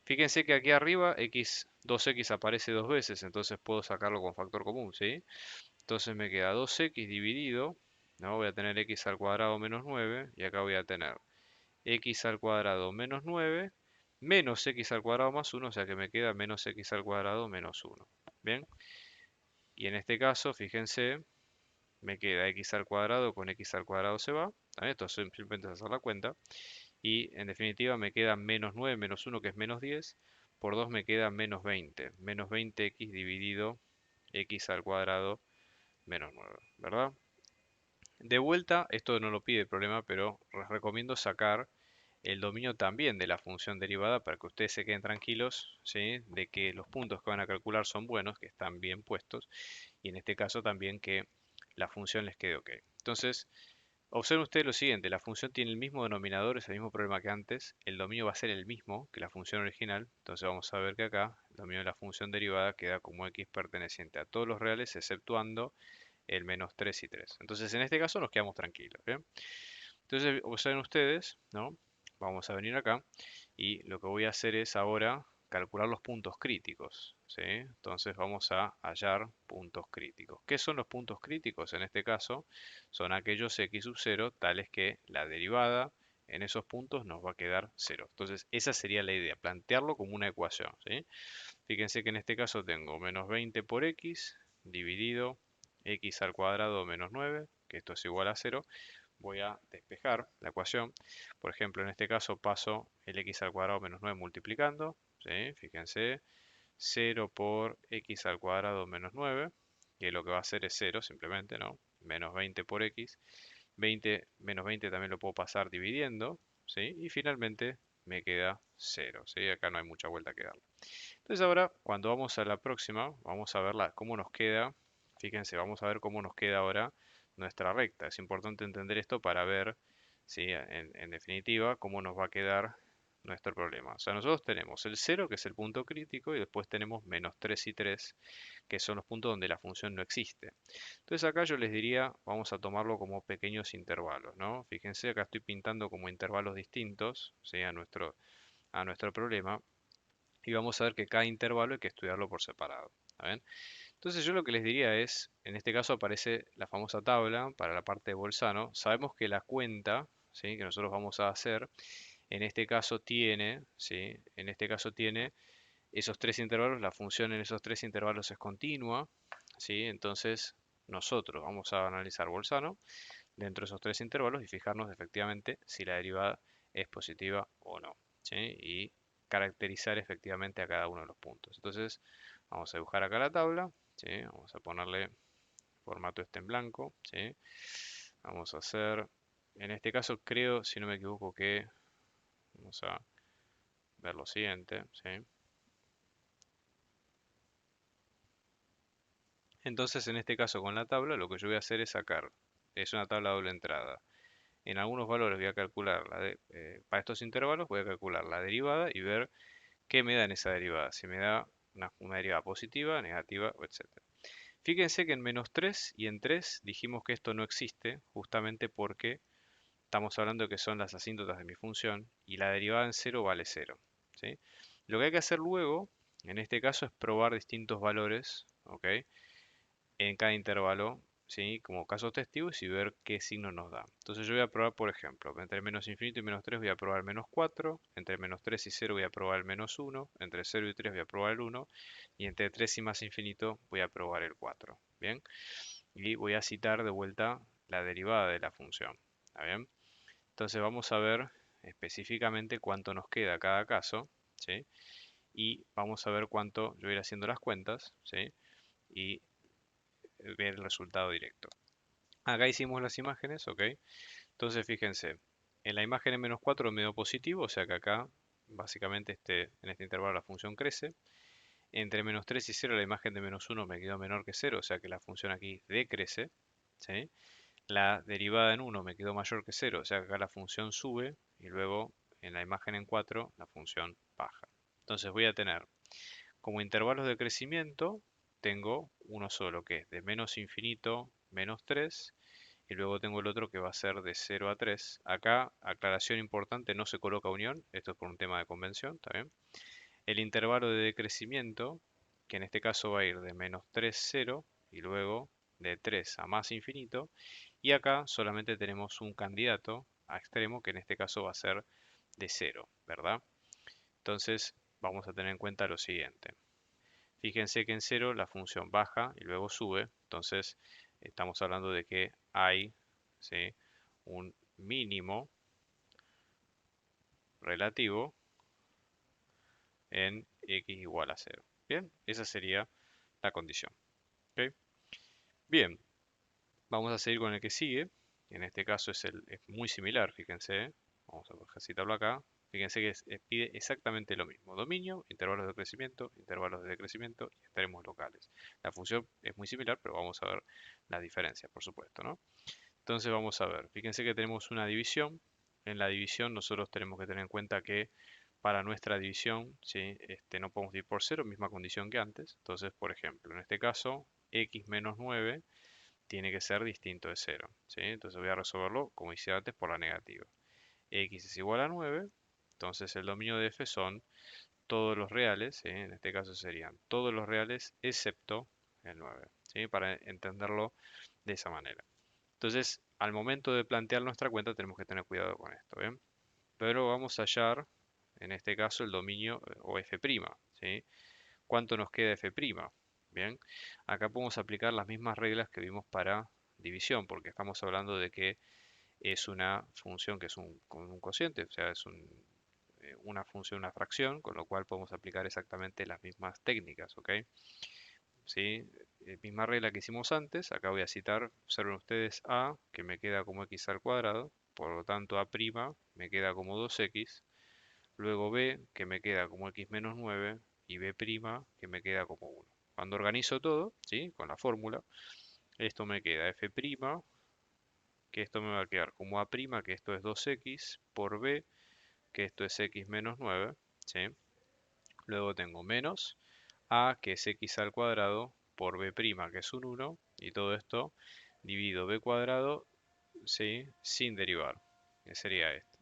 A: Fíjense que aquí arriba 2x aparece dos veces, entonces puedo sacarlo con factor común, ¿sí? Entonces me queda 2x dividido, ¿no? Voy a tener x al cuadrado menos 9 y acá voy a tener x al cuadrado menos 9 menos x al cuadrado más 1, o sea que me queda menos x al cuadrado menos 1. Bien, y en este caso, fíjense, me queda x al cuadrado con x al cuadrado se va. Esto simplemente es hacer la cuenta. Y en definitiva me queda menos 9 menos 1 que es menos 10. Por 2 me queda menos 20. Menos 20x dividido x al cuadrado menos 9, ¿verdad? De vuelta, esto no lo pide el problema, pero les recomiendo sacar el dominio también de la función derivada para que ustedes se queden tranquilos, ¿sí? De que los puntos que van a calcular son buenos, que están bien puestos, y en este caso también que la función les quede ok. Entonces, observen ustedes lo siguiente, la función tiene el mismo denominador, es el mismo problema que antes, el dominio va a ser el mismo que la función original, entonces vamos a ver que acá el dominio de la función derivada queda como x perteneciente a todos los reales exceptuando el menos 3 y 3. Entonces en este caso nos quedamos tranquilos, ¿bien? Entonces observen ustedes, ¿no? Vamos a venir acá y lo que voy a hacer es ahora calcular los puntos críticos, ¿sí? Entonces vamos a hallar puntos críticos. ¿Qué son los puntos críticos? En este caso son aquellos x sub 0 tales que la derivada en esos puntos nos va a quedar 0. Entonces esa sería la idea, plantearlo como una ecuación, ¿sí? Fíjense que en este caso tengo menos 20 por x dividido x al cuadrado menos 9, que esto es igual a 0. Voy a despejar la ecuación. Por ejemplo, en este caso paso el x al cuadrado menos 9 multiplicando. ¿Sí? Fíjense, 0 por x al cuadrado menos 9, que lo que va a hacer es 0 simplemente, ¿no? Menos 20 por x. 20 menos 20 también lo puedo pasar dividiendo, ¿sí? Y finalmente me queda 0, ¿sí? Acá no hay mucha vuelta que darle. Entonces ahora, cuando vamos a la próxima, vamos a ver cómo nos queda. Fíjense, vamos a ver cómo nos queda ahora nuestra recta. Es importante entender esto para ver, ¿sí? En definitiva, cómo nos va a quedar nuestro problema. O sea, nosotros tenemos el 0, que es el punto crítico, y después tenemos menos 3 y 3, que son los puntos donde la función no existe. Entonces acá yo les diría, vamos a tomarlo como pequeños intervalos, ¿no? Fíjense, acá estoy pintando como intervalos distintos, ¿sí? A nuestro problema. Y vamos a ver que cada intervalo hay que estudiarlo por separado. ¿Está bien? Entonces yo lo que les diría es, en este caso aparece la famosa tabla para la parte de Bolzano. Sabemos que la cuenta, ¿sí? Que nosotros vamos a hacer, en este caso tiene, ¿sí? En este caso tiene esos tres intervalos, la función en esos tres intervalos es continua, ¿sí? Entonces nosotros vamos a analizar Bolzano dentro de esos tres intervalos y fijarnos efectivamente si la derivada es positiva o no, ¿sí? Y caracterizar efectivamente a cada uno de los puntos. Entonces, vamos a dibujar acá la tabla, ¿sí? Vamos a ponerle formato este en blanco, ¿sí? Vamos a hacer, en este caso creo, si no me equivoco, que vamos a ver lo siguiente, ¿sí? Entonces, en este caso con la tabla, lo que yo voy a hacer es sacar, es una tabla doble entrada. En algunos valores voy a calcular, para estos intervalos voy a calcular la derivada y ver qué me da en esa derivada. Si me da una derivada positiva, negativa, etcétera. Fíjense que en -3 y en 3 dijimos que esto no existe, justamente porque estamos hablando de que son las asíntotas de mi función y la derivada en 0 vale 0. ¿Sí? Lo que hay que hacer luego, en este caso, es probar distintos valores, ¿ok? En cada intervalo, ¿sí? Como casos testigos y ver qué signo nos da. Entonces yo voy a probar, por ejemplo, entre menos infinito y -3 voy a probar el -4, entre -3 y 0 voy a probar el -1, entre 0 y 3 voy a probar el 1, y entre 3 y más infinito voy a probar el 4. ¿Bien? Y voy a citar de vuelta la derivada de la función. ¿Está bien? Entonces vamos a ver específicamente cuánto nos queda cada caso, ¿sí? Y vamos a ver cuánto, yo voy a ir haciendo las cuentas, ¿sí? Y ver el resultado directo. Acá hicimos las imágenes, ¿ok? Entonces fíjense, en la imagen en -4 me dio positivo, o sea que acá básicamente en este intervalo la función crece. Entre -3 y 0 la imagen de -1 me quedó menor que 0, o sea que la función aquí decrece, ¿sí? La derivada en 1 me quedó mayor que 0, o sea que acá la función sube y luego en la imagen en 4 la función baja. Entonces voy a tener como intervalos de crecimiento, tengo uno solo que es de menos infinito, -3, y luego tengo el otro que va a ser de 0 a 3. Acá, aclaración importante, no se coloca unión, esto es por un tema de convención, ¿está bien? El intervalo de decrecimiento, que en este caso va a ir de -3, 0, y luego de 3 a más infinito, y acá solamente tenemos un candidato a extremo, que en este caso va a ser de 0, ¿verdad? Entonces, vamos a tener en cuenta lo siguiente. Fíjense que en 0 la función baja y luego sube, entonces estamos hablando de que hay, ¿sí?, un mínimo relativo en x igual a 0. Bien, esa sería la condición. ¿Ok? Bien, vamos a seguir con el que sigue. En este caso es muy similar, fíjense. Vamos a ejercitarlo acá. Fíjense que pide exactamente lo mismo. Dominio, intervalos de crecimiento, intervalos de decrecimiento y extremos locales. La función es muy similar, pero vamos a ver las diferencias, por supuesto, ¿no? Entonces vamos a ver. Fíjense que tenemos una división. En la división nosotros tenemos que tener en cuenta que para nuestra división, ¿sí?, no podemos dividir por 0, misma condición que antes. Entonces, por ejemplo, en este caso, x menos 9 tiene que ser distinto de 0, ¿sí? Entonces voy a resolverlo, como hice antes, por la negativa. X es igual a 9, entonces el dominio de f son todos los reales, ¿sí? En este caso serían todos los reales excepto el 9, ¿sí? Para entenderlo de esa manera. Entonces, al momento de plantear nuestra cuenta tenemos que tener cuidado con esto, ¿bien? Pero vamos a hallar, en este caso, el dominio o f', ¿sí? ¿Cuánto nos queda f'? Bien, acá podemos aplicar las mismas reglas que vimos para división, porque estamos hablando de que es una función que es con un cociente, o sea, es una función, una fracción, con lo cual podemos aplicar exactamente las mismas técnicas, ¿ok? ¿Sí? Misma regla que hicimos antes, acá voy a citar, observen ustedes a, que me queda como x al cuadrado, por lo tanto a' me queda como 2x, luego b, que me queda como x menos 9, y b', que me queda como 1. Cuando organizo todo, ¿sí?, con la fórmula, esto me queda f', que esto me va a quedar como a', que esto es 2x, por b, que esto es x menos 9, ¿sí? Luego tengo menos a, que es x al cuadrado, por b', que es un 1, y todo esto divido b cuadrado, ¿sí?, sin derivar, que sería esto.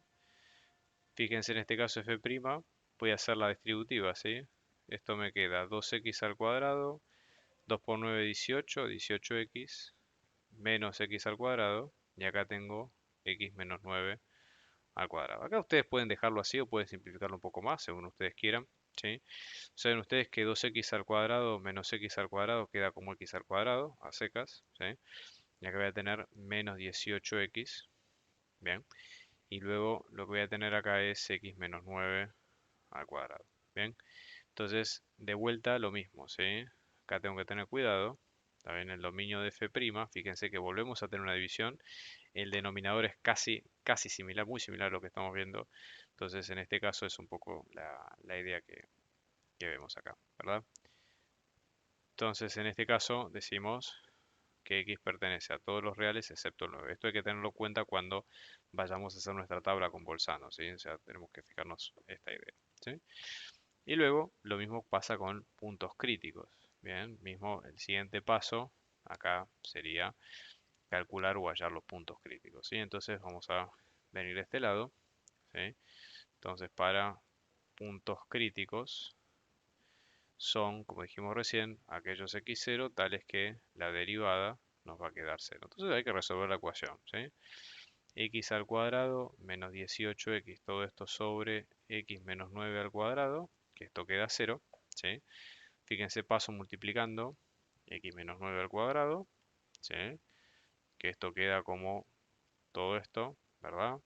A: Fíjense en este caso f', voy a hacer la distributiva, ¿sí? Esto me queda 2x al cuadrado, 2 por 9, 18, 18x, menos x al cuadrado, y acá tengo x menos 9 al cuadrado. Acá ustedes pueden dejarlo así o pueden simplificarlo un poco más, según ustedes quieran, ¿sí? Saben ustedes que 2x al cuadrado menos x al cuadrado queda como x al cuadrado, a secas, ¿sí? Y acá voy a tener menos 18x, bien. Y luego lo que voy a tener acá es x menos 9 al cuadrado, bien. Entonces, de vuelta lo mismo, ¿sí? Acá tengo que tener cuidado. También el dominio de f', fíjense que volvemos a tener una división. El denominador es casi similar, muy similar a lo que estamos viendo. Entonces, en este caso es un poco la idea que vemos acá, ¿verdad? Entonces, en este caso, decimos que x pertenece a todos los reales excepto el 9. Esto hay que tenerlo en cuenta cuando vayamos a hacer nuestra tabla con Bolzano, ¿sí? O sea, tenemos que fijarnos esta idea, ¿sí? Y luego, lo mismo pasa con puntos críticos. Bien, mismo el siguiente paso, acá sería calcular o hallar los puntos críticos, ¿sí? Entonces, vamos a venir de este lado, ¿sí? Entonces, para puntos críticos son, como dijimos recién, aquellos x0 tales que la derivada nos va a quedar 0. Entonces hay que resolver la ecuación, ¿sí? X al cuadrado menos 18x, todo esto sobre x menos 9 al cuadrado, que esto queda 0, ¿sí? Fíjense, paso multiplicando x menos 9 al cuadrado, ¿sí? Que esto queda como todo esto, ¿verdad?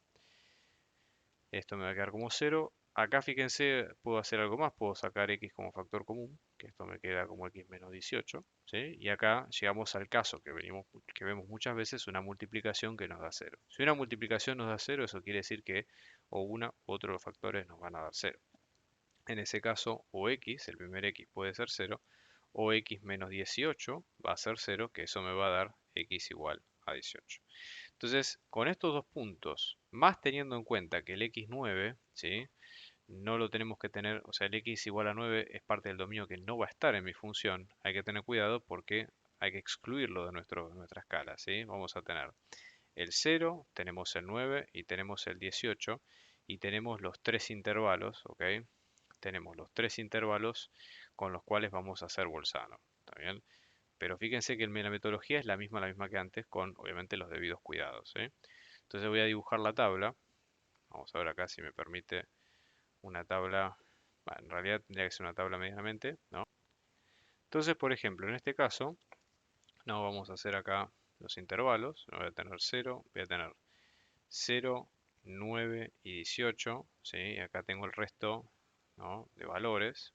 A: Esto me va a quedar como 0. Acá fíjense, puedo hacer algo más, puedo sacar x como factor común, que esto me queda como x menos 18, ¿sí? Y acá llegamos al caso que vemos muchas veces, una multiplicación que nos da 0. Si una multiplicación nos da 0, eso quiere decir que o una u otro de los factores nos van a dar 0. En ese caso, o x, el primer x puede ser 0, o x menos 18 va a ser 0, que eso me va a dar x igual a 18. Entonces, con estos dos puntos, más teniendo en cuenta que el x9, ¿sí? No lo tenemos que tener, o sea, el x igual a 9 es parte del dominio que no va a estar en mi función. Hay que tener cuidado porque hay que excluirlo de nuestra escala, ¿sí? Vamos a tener el 0, tenemos el 9 y tenemos el 18 y tenemos los tres intervalos, ¿ok? Tenemos los tres intervalos con los cuales vamos a hacer Bolzano, ¿está bien? Pero fíjense que la metodología es la misma que antes, con obviamente los debidos cuidados, ¿sí? Entonces voy a dibujar la tabla. Vamos a ver acá si me permite una tabla. Bueno, en realidad tendría que ser una tabla medianamente, ¿no? Entonces, por ejemplo, en este caso, no vamos a hacer acá los intervalos. No voy a tener 0, voy a tener 0, 9 y 18, ¿sí? Y acá tengo el resto, ¿no?, de valores.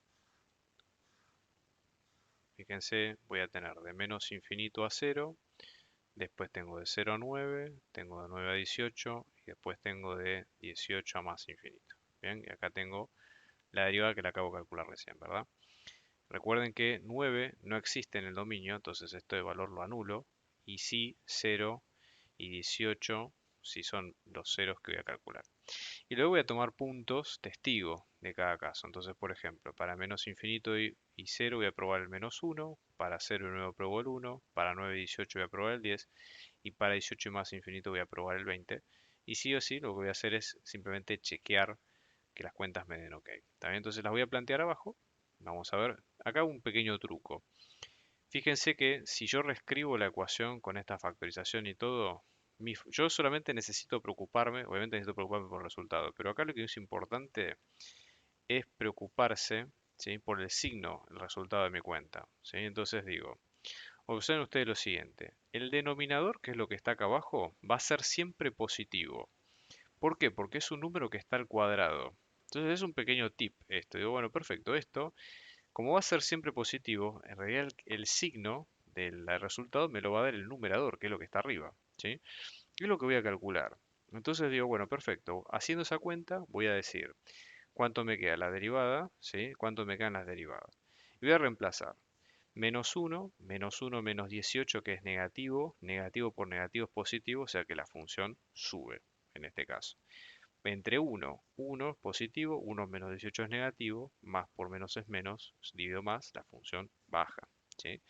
A: Fíjense, voy a tener de menos infinito a 0, después tengo de 0 a 9, tengo de 9 a 18 y después tengo de 18 a más infinito. Bien, y acá tengo la derivada que la acabo de calcular recién, ¿verdad? Recuerden que 9 no existe en el dominio, entonces esto de valor lo anulo. Y sí, 0 y 18 sí son los ceros que voy a calcular. Y luego voy a tomar puntos testigo de cada caso. Entonces, por ejemplo, para menos infinito y 0 voy a probar el menos 1, para 0 y 9 pruebo el 1, para 9 y 18 voy a probar el 10, y para 18 y más infinito voy a probar el 20. Y sí o sí, lo que voy a hacer es simplemente chequear que las cuentas me den ok. También entonces las voy a plantear abajo. Vamos a ver, acá un pequeño truco. Fíjense que si yo reescribo la ecuación con esta factorización y todo, yo solamente necesito preocuparme, obviamente necesito preocuparme por el resultado, pero acá lo que es importante es preocuparse, ¿sí?, por el signo, el resultado de mi cuenta, ¿sí? Entonces digo, observen ustedes lo siguiente, el denominador, que es lo que está acá abajo, va a ser siempre positivo. ¿Por qué? Porque es un número que está al cuadrado. Entonces es un pequeño tip esto. Digo, bueno, perfecto, esto, como va a ser siempre positivo, en realidad el signo del resultado me lo va a dar el numerador, que es lo que está arriba, ¿sí? Y es lo que voy a calcular. Entonces digo, bueno, perfecto. Haciendo esa cuenta, voy a decir cuánto me queda la derivada, ¿sí? Cuánto me quedan las derivadas. Y voy a reemplazar menos 1 menos 18, que es negativo, negativo por negativo es positivo, o sea que la función sube, en este caso. Entre 1 es positivo, 1 menos 18 es negativo, más por menos es menos, divido más, la función baja, ¿sí?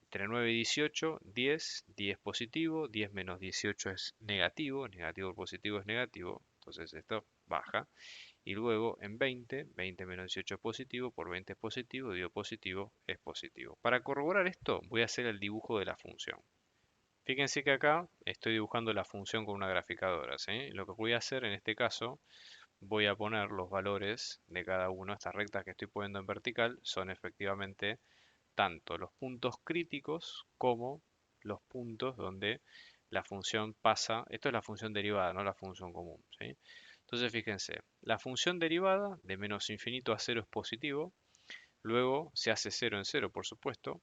A: Entre 9 y 18, 10, 10 positivo, 10 menos 18 es negativo, negativo por positivo es negativo, entonces esto baja. Y luego en 20, 20 menos 18 es positivo, por 20 es positivo, divido positivo es positivo. Para corroborar esto, voy a hacer el dibujo de la función. Fíjense que acá estoy dibujando la función con una graficadora, ¿sí? Lo que voy a hacer en este caso, voy a poner los valores de cada uno. Estas rectas que estoy poniendo en vertical son efectivamente tanto los puntos críticos como los puntos donde la función pasa. Esto es la función derivada, no la función común, ¿sí? Entonces fíjense, la función derivada de menos infinito a 0 es positivo, luego se hace 0 en 0, por supuesto,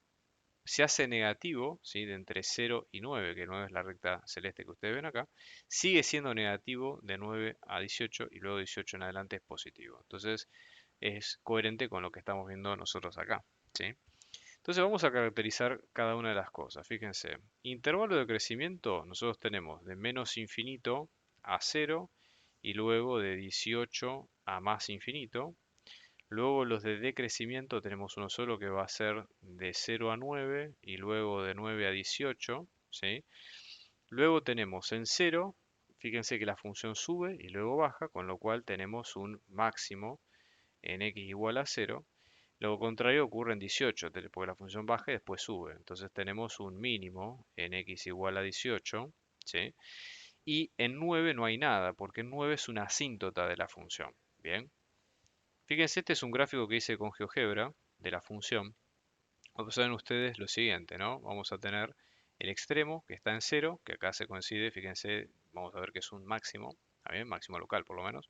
A: se hace negativo, ¿sí?, de entre 0 y 9, que 9 es la recta celeste que ustedes ven acá, sigue siendo negativo de 9 a 18 y luego 18 en adelante es positivo. Entonces es coherente con lo que estamos viendo nosotros acá, ¿sí? Entonces vamos a caracterizar cada una de las cosas. Fíjense, intervalo de crecimiento nosotros tenemos de menos infinito a cero y luego de 18 a más infinito. Luego los de decrecimiento tenemos uno solo que va a ser de 0 a 9 y luego de 9 a 18, ¿sí? Luego tenemos en 0, fíjense que la función sube y luego baja, con lo cual tenemos un máximo en x igual a 0. Lo contrario ocurre en 18, porque la función baja y después sube. Entonces tenemos un mínimo en x igual a 18, ¿sí? Y en 9 no hay nada, porque en 9 es una asíntota de la función. Bien. Fíjense, este es un gráfico que hice con GeoGebra de la función. Observen ustedes lo siguiente, ¿no? Vamos a tener el extremo que está en 0, que acá se coincide, fíjense, vamos a ver que es un máximo, ¿está bien? Máximo local por lo menos.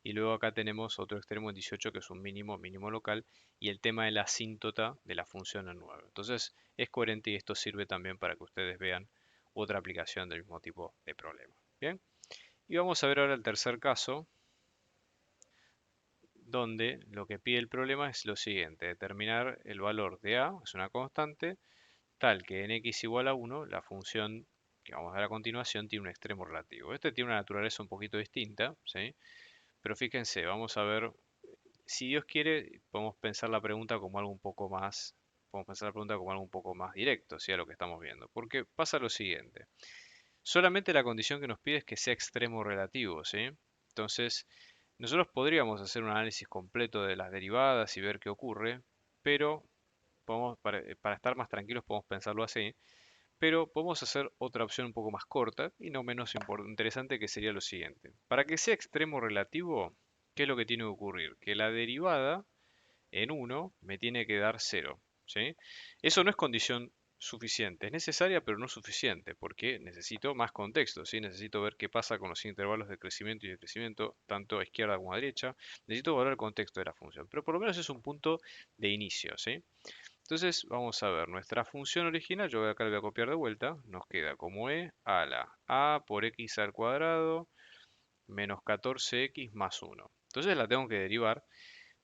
A: Y luego acá tenemos otro extremo en 18 que es un mínimo, mínimo local. Y el tema de la asíntota de la función en 9. Entonces es coherente y esto sirve también para que ustedes vean otra aplicación del mismo tipo de problema. Bien. Y vamos a ver ahora el tercer caso, donde lo que pide el problema es lo siguiente, determinar el valor de a, es una constante, tal que en x igual a 1, la función que vamos a ver a continuación tiene un extremo relativo. Este tiene una naturaleza un poquito distinta, ¿sí? Pero fíjense, vamos a ver, si Dios quiere, podemos pensar la pregunta como algo un poco más, podemos pensar la pregunta como algo un poco más directo, ¿sí? A lo que estamos viendo. Porque pasa lo siguiente, solamente la condición que nos pide es que sea extremo relativo, ¿sí? Entonces, nosotros podríamos hacer un análisis completo de las derivadas y ver qué ocurre, pero para estar más tranquilos podemos pensarlo así, pero podemos hacer otra opción un poco más corta y no menos interesante que sería lo siguiente. Para que sea extremo relativo, ¿qué es lo que tiene que ocurrir? Que la derivada en 1 me tiene que dar 0, ¿sí? Eso no es condición suficiente, es necesaria pero no suficiente, porque necesito más contexto, ¿sí? Necesito ver qué pasa con los intervalos de crecimiento y decrecimiento, tanto a izquierda como a derecha, necesito evaluar el contexto de la función, pero por lo menos es un punto de inicio, ¿sí? Entonces vamos a ver nuestra función original, yo acá la voy a copiar de vuelta, nos queda como e a la a por x al cuadrado menos 14x más 1. Entonces la tengo que derivar.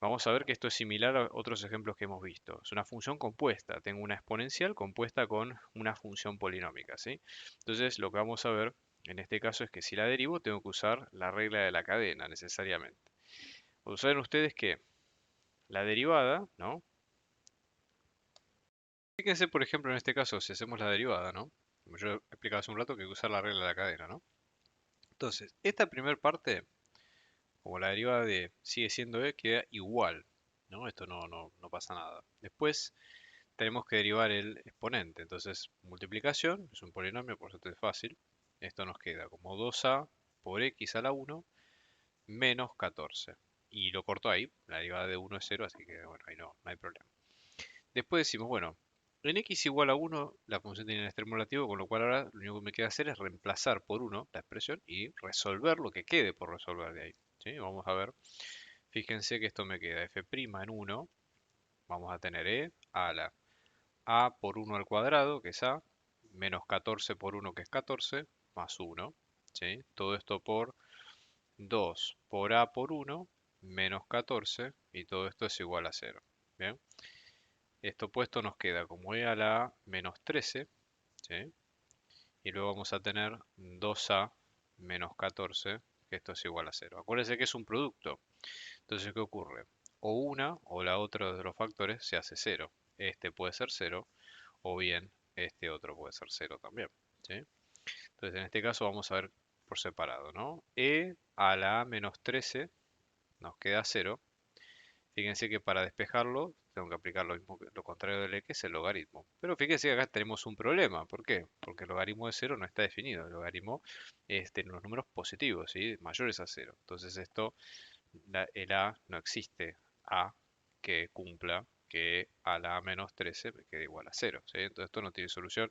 A: Vamos a ver que esto es similar a otros ejemplos que hemos visto. Es una función compuesta. Tengo una exponencial compuesta con una función polinómica, ¿sí? Entonces, lo que vamos a ver en este caso es que si la derivo, tengo que usar la regla de la cadena necesariamente. Observen ustedes que la derivada, ¿no? Fíjense, por ejemplo, en este caso, si hacemos la derivada, ¿no? Como yo explicaba hace un rato que hay que usar la regla de la cadena, ¿no? Entonces, esta primera parte, como la derivada de sigue siendo e, queda igual, ¿no? Esto no pasa nada. Después tenemos que derivar el exponente. Entonces, multiplicación, es un polinomio, por eso es fácil. Esto nos queda como 2a por x a la 1 menos 14. Y lo corto ahí, la derivada de 1 es 0, así que bueno, ahí no hay problema. Después decimos, bueno, en x igual a 1 la función tiene un extremo relativo, con lo cual ahora lo único que me queda hacer es reemplazar por 1 la expresión y resolver lo que quede por resolver de ahí. ¿Sí? Vamos a ver, fíjense que esto me queda f' en 1, vamos a tener e a la a por 1 al cuadrado, que es a, menos 14 por 1, que es 14, más 1. ¿Sí? Todo esto por 2 por a por 1, menos 14, y todo esto es igual a 0. ¿Bien? Esto puesto nos queda como e a la a menos 13, ¿sí? Y luego vamos a tener 2a menos 14, que esto es igual a 0. Acuérdense que es un producto. Entonces, ¿qué ocurre? O una o la otra de los factores se hace 0. Este puede ser 0 o bien este otro puede ser 0 también, ¿sí? Entonces en este caso vamos a ver por separado, ¿no? E a la a menos 13 nos queda 0. Fíjense que para despejarlo tengo que aplicar lo mismo, lo contrario del e, que es el logaritmo. Pero fíjense que acá tenemos un problema. ¿Por qué? Porque el logaritmo de 0 no está definido. El logaritmo tiene los números positivos, ¿sí? Mayores a 0. Entonces esto, el a no existe a que cumpla que a la a menos 13 me quede igual a 0, ¿sí? Entonces esto no tiene solución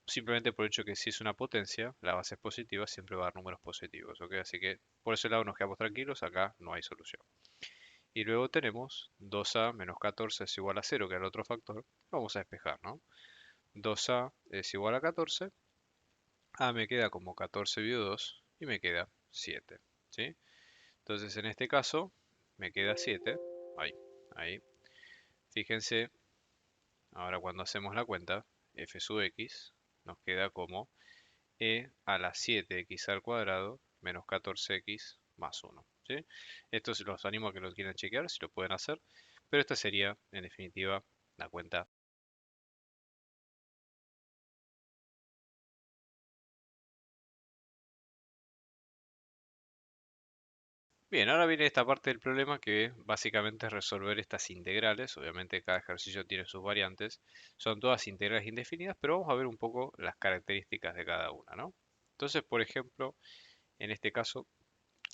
A: simplemente por el hecho que si es una potencia, la base es positiva, siempre va a dar números positivos, ¿ok? Así que por ese lado nos quedamos tranquilos, acá no hay solución. Y luego tenemos 2a menos 14 es igual a 0, que es el otro factor. Vamos a despejar, ¿no? 2a es igual a 14, a me queda como 14 dividido 2 y me queda 7, ¿sí? Entonces en este caso me queda 7, ahí, ahí. Fíjense, Ahora cuando hacemos la cuenta, f sub x nos queda como e a la 7x al cuadrado menos 14x más 1. ¿Sí? Esto se los animo a que lo quieran chequear, si lo pueden hacer, pero esta sería, en definitiva, la cuenta. Bien, ahora viene esta parte del problema que básicamente es resolver estas integrales. Obviamente cada ejercicio tiene sus variantes. Son todas integrales indefinidas, pero vamos a ver un poco las características de cada una, ¿no? Entonces, por ejemplo, en este caso,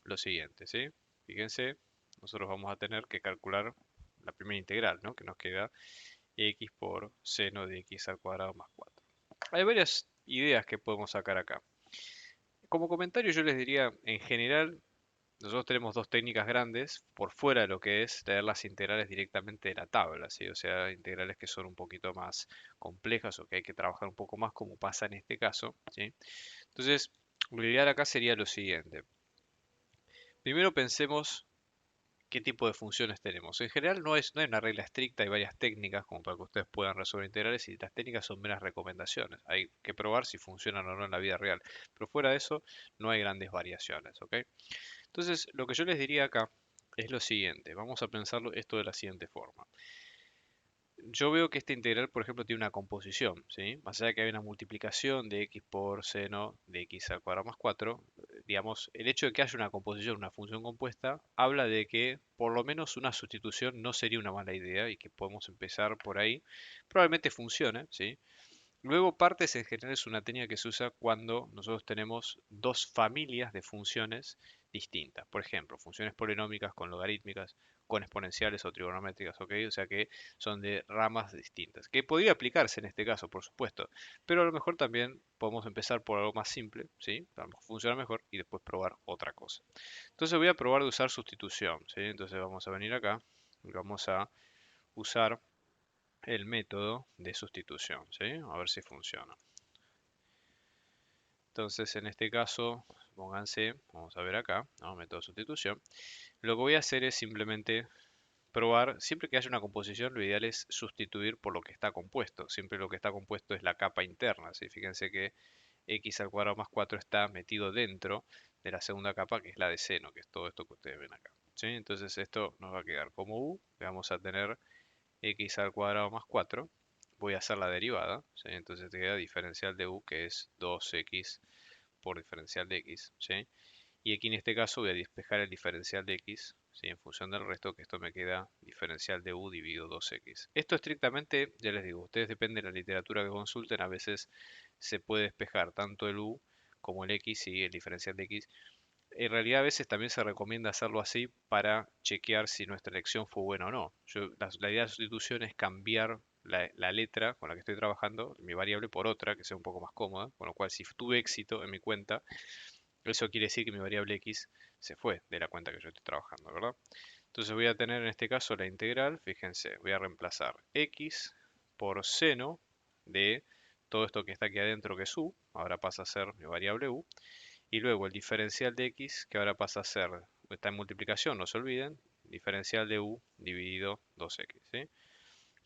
A: lo siguiente, ¿sí? Fíjense, nosotros vamos a tener que calcular la primera integral, ¿no? Que nos queda x por seno de x al cuadrado más 4. Hay varias ideas que podemos sacar acá. Como comentario yo les diría, en general, nosotros tenemos dos técnicas grandes por fuera de lo que es leer las integrales directamente de la tabla, ¿sí? O sea, integrales que son un poquito más complejas o que hay que trabajar un poco más, como pasa en este caso, ¿sí? Entonces, lo ideal acá sería lo siguiente. Primero pensemos qué tipo de funciones tenemos. En general no hay una regla estricta, hay varias técnicas como para que ustedes puedan resolver integrales y las técnicas son meras recomendaciones. Hay que probar si funcionan o no en la vida real. Pero fuera de eso, no hay grandes variaciones, ¿ok? Entonces, lo que yo les diría acá es lo siguiente. Vamos a pensarlo esto de la siguiente forma. Yo veo que esta integral, por ejemplo, tiene una composición, ¿sí? Más allá de que hay una multiplicación de x por seno de x al cuadrado más 4, digamos, el hecho de que haya una composición, una función compuesta, habla de que por lo menos una sustitución no sería una mala idea y que podemos empezar por ahí. Probablemente funcione, ¿sí? Luego, partes en general es una técnica que se usa cuando nosotros tenemos dos familias de funciones distintas. Por ejemplo, funciones polinómicas con logarítmicas, con exponenciales o trigonométricas, ¿ok? O sea que son de ramas distintas. Que podría aplicarse en este caso, por supuesto, pero a lo mejor también podemos empezar por algo más simple, ¿sí? A lo mejor funciona mejor y después probar otra cosa. Entonces voy a probar de usar sustitución, ¿sí? Entonces vamos a venir acá y vamos a usar el método de sustitución, ¿sí? A ver si funciona. Entonces, en este caso, pónganse, vamos a ver acá, ¿no? Método de sustitución. Lo que voy a hacer es simplemente probar, siempre que haya una composición, lo ideal es sustituir por lo que está compuesto. Siempre lo que está compuesto es la capa interna, ¿sí? Fíjense que x al cuadrado más 4 está metido dentro de la segunda capa, que es la de seno, que es todo esto que ustedes ven acá, ¿sí? Entonces esto nos va a quedar como u, que vamos a tener x al cuadrado más 4. Voy a hacer la derivada, ¿sí? Entonces te queda diferencial de u, que es 2x por diferencial de x, ¿sí? Y aquí en este caso voy a despejar el diferencial de x, ¿sí? En función del resto, que esto me queda diferencial de u dividido 2x. Esto estrictamente, ya les digo, ustedes dependen de la literatura que consulten, a veces se puede despejar tanto el u como el x y el diferencial de x. En realidad a veces también se recomienda hacerlo así para chequear si nuestra elección fue buena o no. La idea de sustitución es cambiar la letra con la que estoy trabajando, mi variable, por otra que sea un poco más cómoda, con lo cual si tuve éxito en mi cuenta, eso quiere decir que mi variable x se fue de la cuenta que yo estoy trabajando, ¿verdad? Entonces voy a tener en este caso la integral, fíjense, voy a reemplazar x por seno de todo esto que está aquí adentro, que es u, ahora pasa a ser mi variable u, y luego el diferencial de x, que ahora pasa a ser, está en multiplicación, no se olviden, diferencial de u dividido 2x, ¿sí?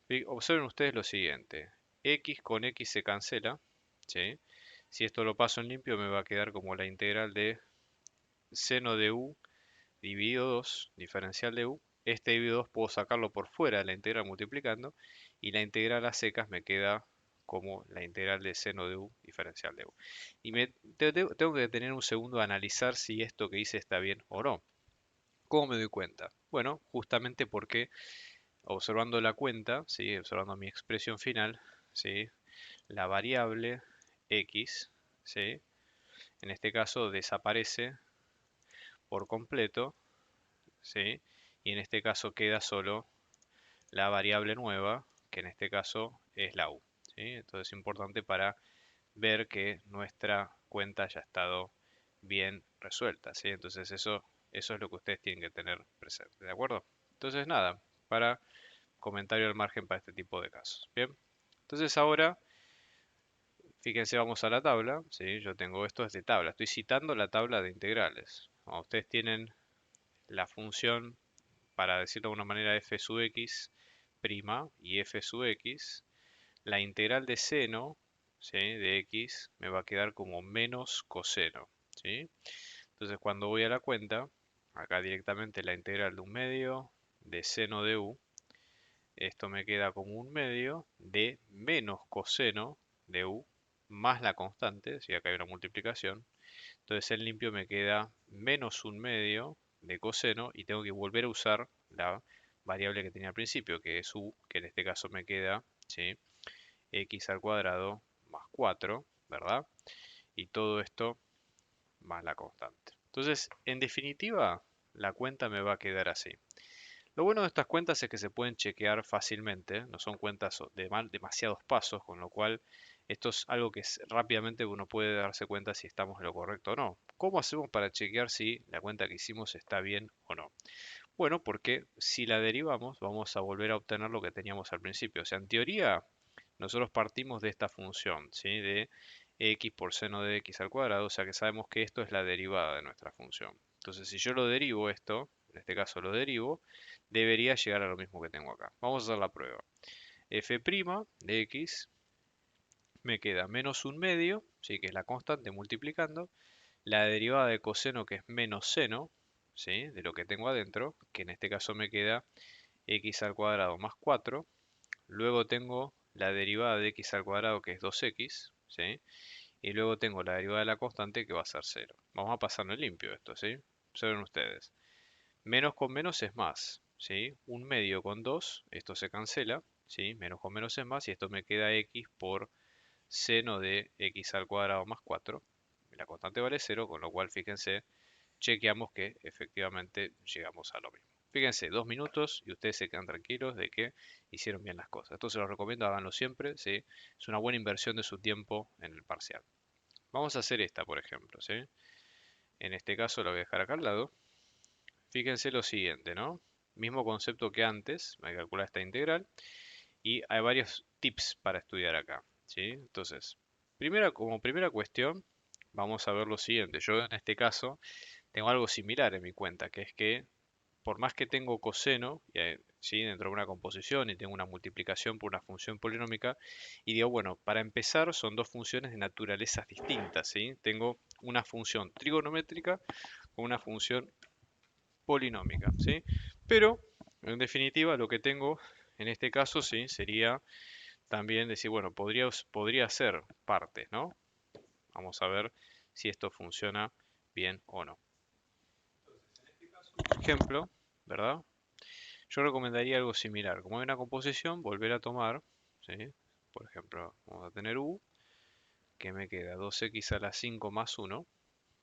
A: Y observen ustedes lo siguiente, x con x se cancela, ¿sí? Si esto lo paso en limpio me va a quedar como la integral de seno de u dividido 2, diferencial de u. Este dividido 2 puedo sacarlo por fuera de la integral multiplicando y la integral a secas me queda como la integral de seno de u diferencial de u. Y tengo que tener un segundo a analizar si esto que hice está bien o no. ¿Cómo me doy cuenta? Bueno, justamente porque observando la cuenta, ¿sí? Observando mi expresión final, ¿sí? La variable x, ¿sí? En este caso desaparece por completo, ¿sí? Y en este caso queda solo la variable nueva, que en este caso es la u, ¿sí? Entonces es importante para ver que nuestra cuenta ya ha estado bien resuelta, ¿sí? Entonces eso es lo que ustedes tienen que tener presente, ¿de acuerdo? Entonces nada, para comentario al margen para este tipo de casos, ¿bien? Entonces ahora, fíjense, vamos a la tabla, ¿sí? Yo tengo esto desde tabla, estoy citando la tabla de integrales. Como ustedes tienen la función, para decirlo de una manera, f sub x prima y f sub x, la integral de seno, ¿sí? De x me va a quedar como menos coseno, ¿sí? Entonces cuando voy a la cuenta, acá directamente la integral de 1/2 de seno de u, esto me queda como 1/2 de menos coseno de u más la constante, si acá hay una multiplicación. Entonces en limpio me queda menos 1/2 de coseno y tengo que volver a usar la variable que tenía al principio, que es u, que en este caso me queda, ¿sí? X al cuadrado más 4, ¿verdad? Y todo esto más la constante. Entonces, en definitiva, la cuenta me va a quedar así. Lo bueno de estas cuentas es que se pueden chequear fácilmente, no son cuentas de demasiados pasos, con lo cual esto es algo que rápidamente uno puede darse cuenta si estamos en lo correcto o no. ¿Cómo hacemos para chequear si la cuenta que hicimos está bien o no? Bueno, porque si la derivamos, vamos a volver a obtener lo que teníamos al principio. O sea, en teoría, nosotros partimos de esta función, ¿sí? De x por seno de x al cuadrado, o sea que sabemos que esto es la derivada de nuestra función. Entonces, si yo lo derivo esto, en este caso lo derivo, debería llegar a lo mismo que tengo acá. Vamos a hacer la prueba. F' de x me queda menos 1/2, ¿sí? Que es la constante multiplicando, la derivada de coseno que es menos seno, ¿sí? De lo que tengo adentro, que en este caso me queda x al cuadrado más 4. Luego tengo la derivada de x al cuadrado que es 2x, ¿sí? Y luego tengo la derivada de la constante que va a ser 0. Vamos a pasarlo en limpio esto, ¿sí? Observen ustedes. Menos con menos es más, ¿sí? 1/2 con 2, esto se cancela, ¿sí? Menos con menos es más y esto me queda x por seno de x al cuadrado más 4. La constante vale 0, con lo cual fíjense, chequeamos que efectivamente llegamos a lo mismo. Fíjense, 2 minutos y ustedes se quedan tranquilos de que hicieron bien las cosas. Esto se los recomiendo, háganlo siempre, ¿sí? Es una buena inversión de su tiempo en el parcial. Vamos a hacer esta, por ejemplo, ¿sí? En este caso lo voy a dejar acá al lado. Fíjense lo siguiente, ¿no? Mismo concepto que antes, voy a calcular esta integral y hay varios tips para estudiar acá, ¿sí? Entonces, como primera cuestión, vamos a ver lo siguiente. Yo en este caso tengo algo similar en mi cuenta, que es que por más que tengo coseno, ¿sí? Dentro de una composición y tengo una multiplicación por una función polinómica, y digo, bueno, para empezar son dos funciones de naturalezas distintas, ¿sí? Tengo una función trigonométrica con una función polinómica, ¿sí? Pero, en definitiva, lo que tengo en este caso, sí, sería también decir, bueno, podría ser partes, ¿no? Vamos a ver si esto funciona bien o no. Ejemplo, ¿verdad? Yo recomendaría algo similar. Como hay una composición, volver a tomar, ¿sí? Por ejemplo, vamos a tener u, que me queda 2x a la 5 más 1.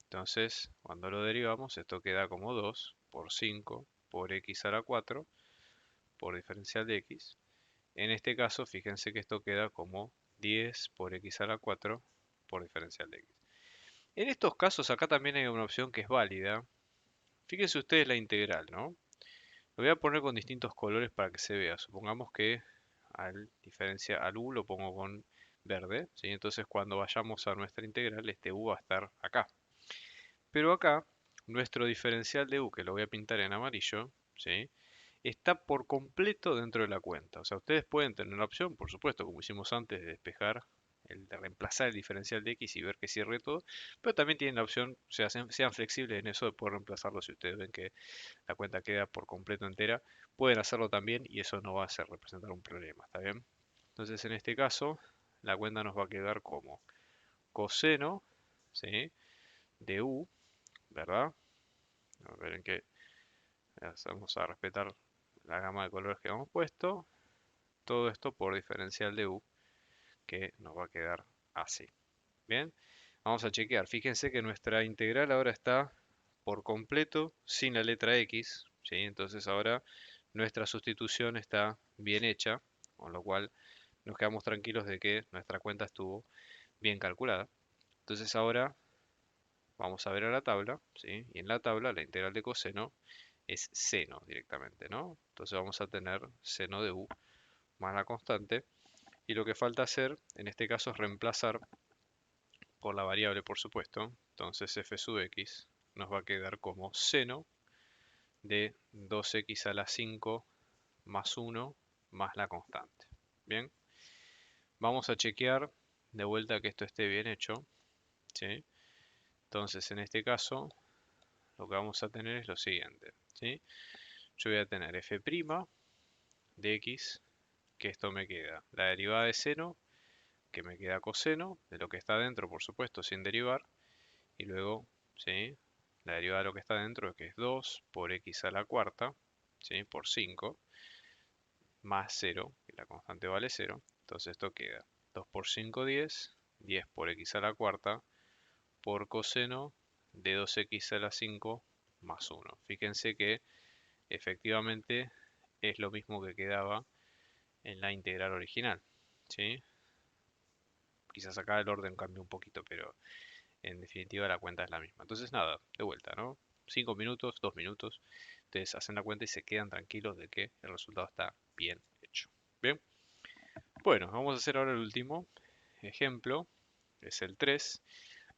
A: Entonces, cuando lo derivamos, esto queda como 2 por 5 por x a la 4 por diferencial de x. En este caso, fíjense que esto queda como 10 por x a la 4 por diferencial de x. En estos casos, acá también hay una opción que es válida. Fíjense ustedes la integral, ¿no? Lo voy a poner con distintos colores para que se vea. Supongamos que al u lo pongo con verde, ¿sí? Entonces cuando vayamos a nuestra integral, este u va a estar acá. Pero acá, nuestro diferencial de u, que lo voy a pintar en amarillo, ¿sí? Está por completo dentro de la cuenta. O sea, ustedes pueden tener la opción, por supuesto, como hicimos antes, de despejar, de reemplazar el diferencial de x y ver que cierre todo, pero también tienen la opción, o sea, sean flexibles en eso de poder reemplazarlo si ustedes ven que la cuenta queda por completo entera, pueden hacerlo también y eso no va a ser representar un problema, ¿está bien? Entonces en este caso la cuenta nos va a quedar como coseno, ¿sí? De u, ¿verdad? A ver en qué vamos a respetar la gama de colores que hemos puesto. Todo esto por diferencial de u que nos va a quedar así. Bien, vamos a chequear. Fíjense que nuestra integral ahora está por completo sin la letra x, ¿sí? Entonces ahora nuestra sustitución está bien hecha, con lo cual nos quedamos tranquilos de que nuestra cuenta estuvo bien calculada. Entonces ahora vamos a ver a la tabla, ¿sí? Y en la tabla la integral de coseno es seno directamente, ¿no? Entonces vamos a tener seno de u más la constante. Y lo que falta hacer en este caso es reemplazar por la variable, por supuesto. Entonces f sub x nos va a quedar como seno de 2x a la 5 más 1 más la constante. Bien, Vamos a chequear de vuelta que esto esté bien hecho, ¿sí? Entonces, en este caso, lo que vamos a tener es lo siguiente, ¿sí? Yo voy a tener f' de x, que esto me queda la derivada de seno, que me queda coseno, de lo que está dentro, por supuesto, sin derivar, y luego, ¿sí? La derivada de lo que está dentro, que es 2 por x a la cuarta, ¿sí? Por 5, más 0, que la constante vale 0. Entonces esto queda 2 por 5, 10, 10 por x a la cuarta, por coseno de 2x a la 5 más 1. Fíjense que efectivamente es lo mismo que quedaba en la integral original, ¿sí? Quizás acá el orden cambie un poquito, pero en definitiva la cuenta es la misma. Entonces nada, de vuelta, ¿no? 5 minutos, 2 minutos, ustedes hacen la cuenta y se quedan tranquilos de que el resultado está bien hecho. Bien, bueno, vamos a hacer ahora el último ejemplo, es el 3.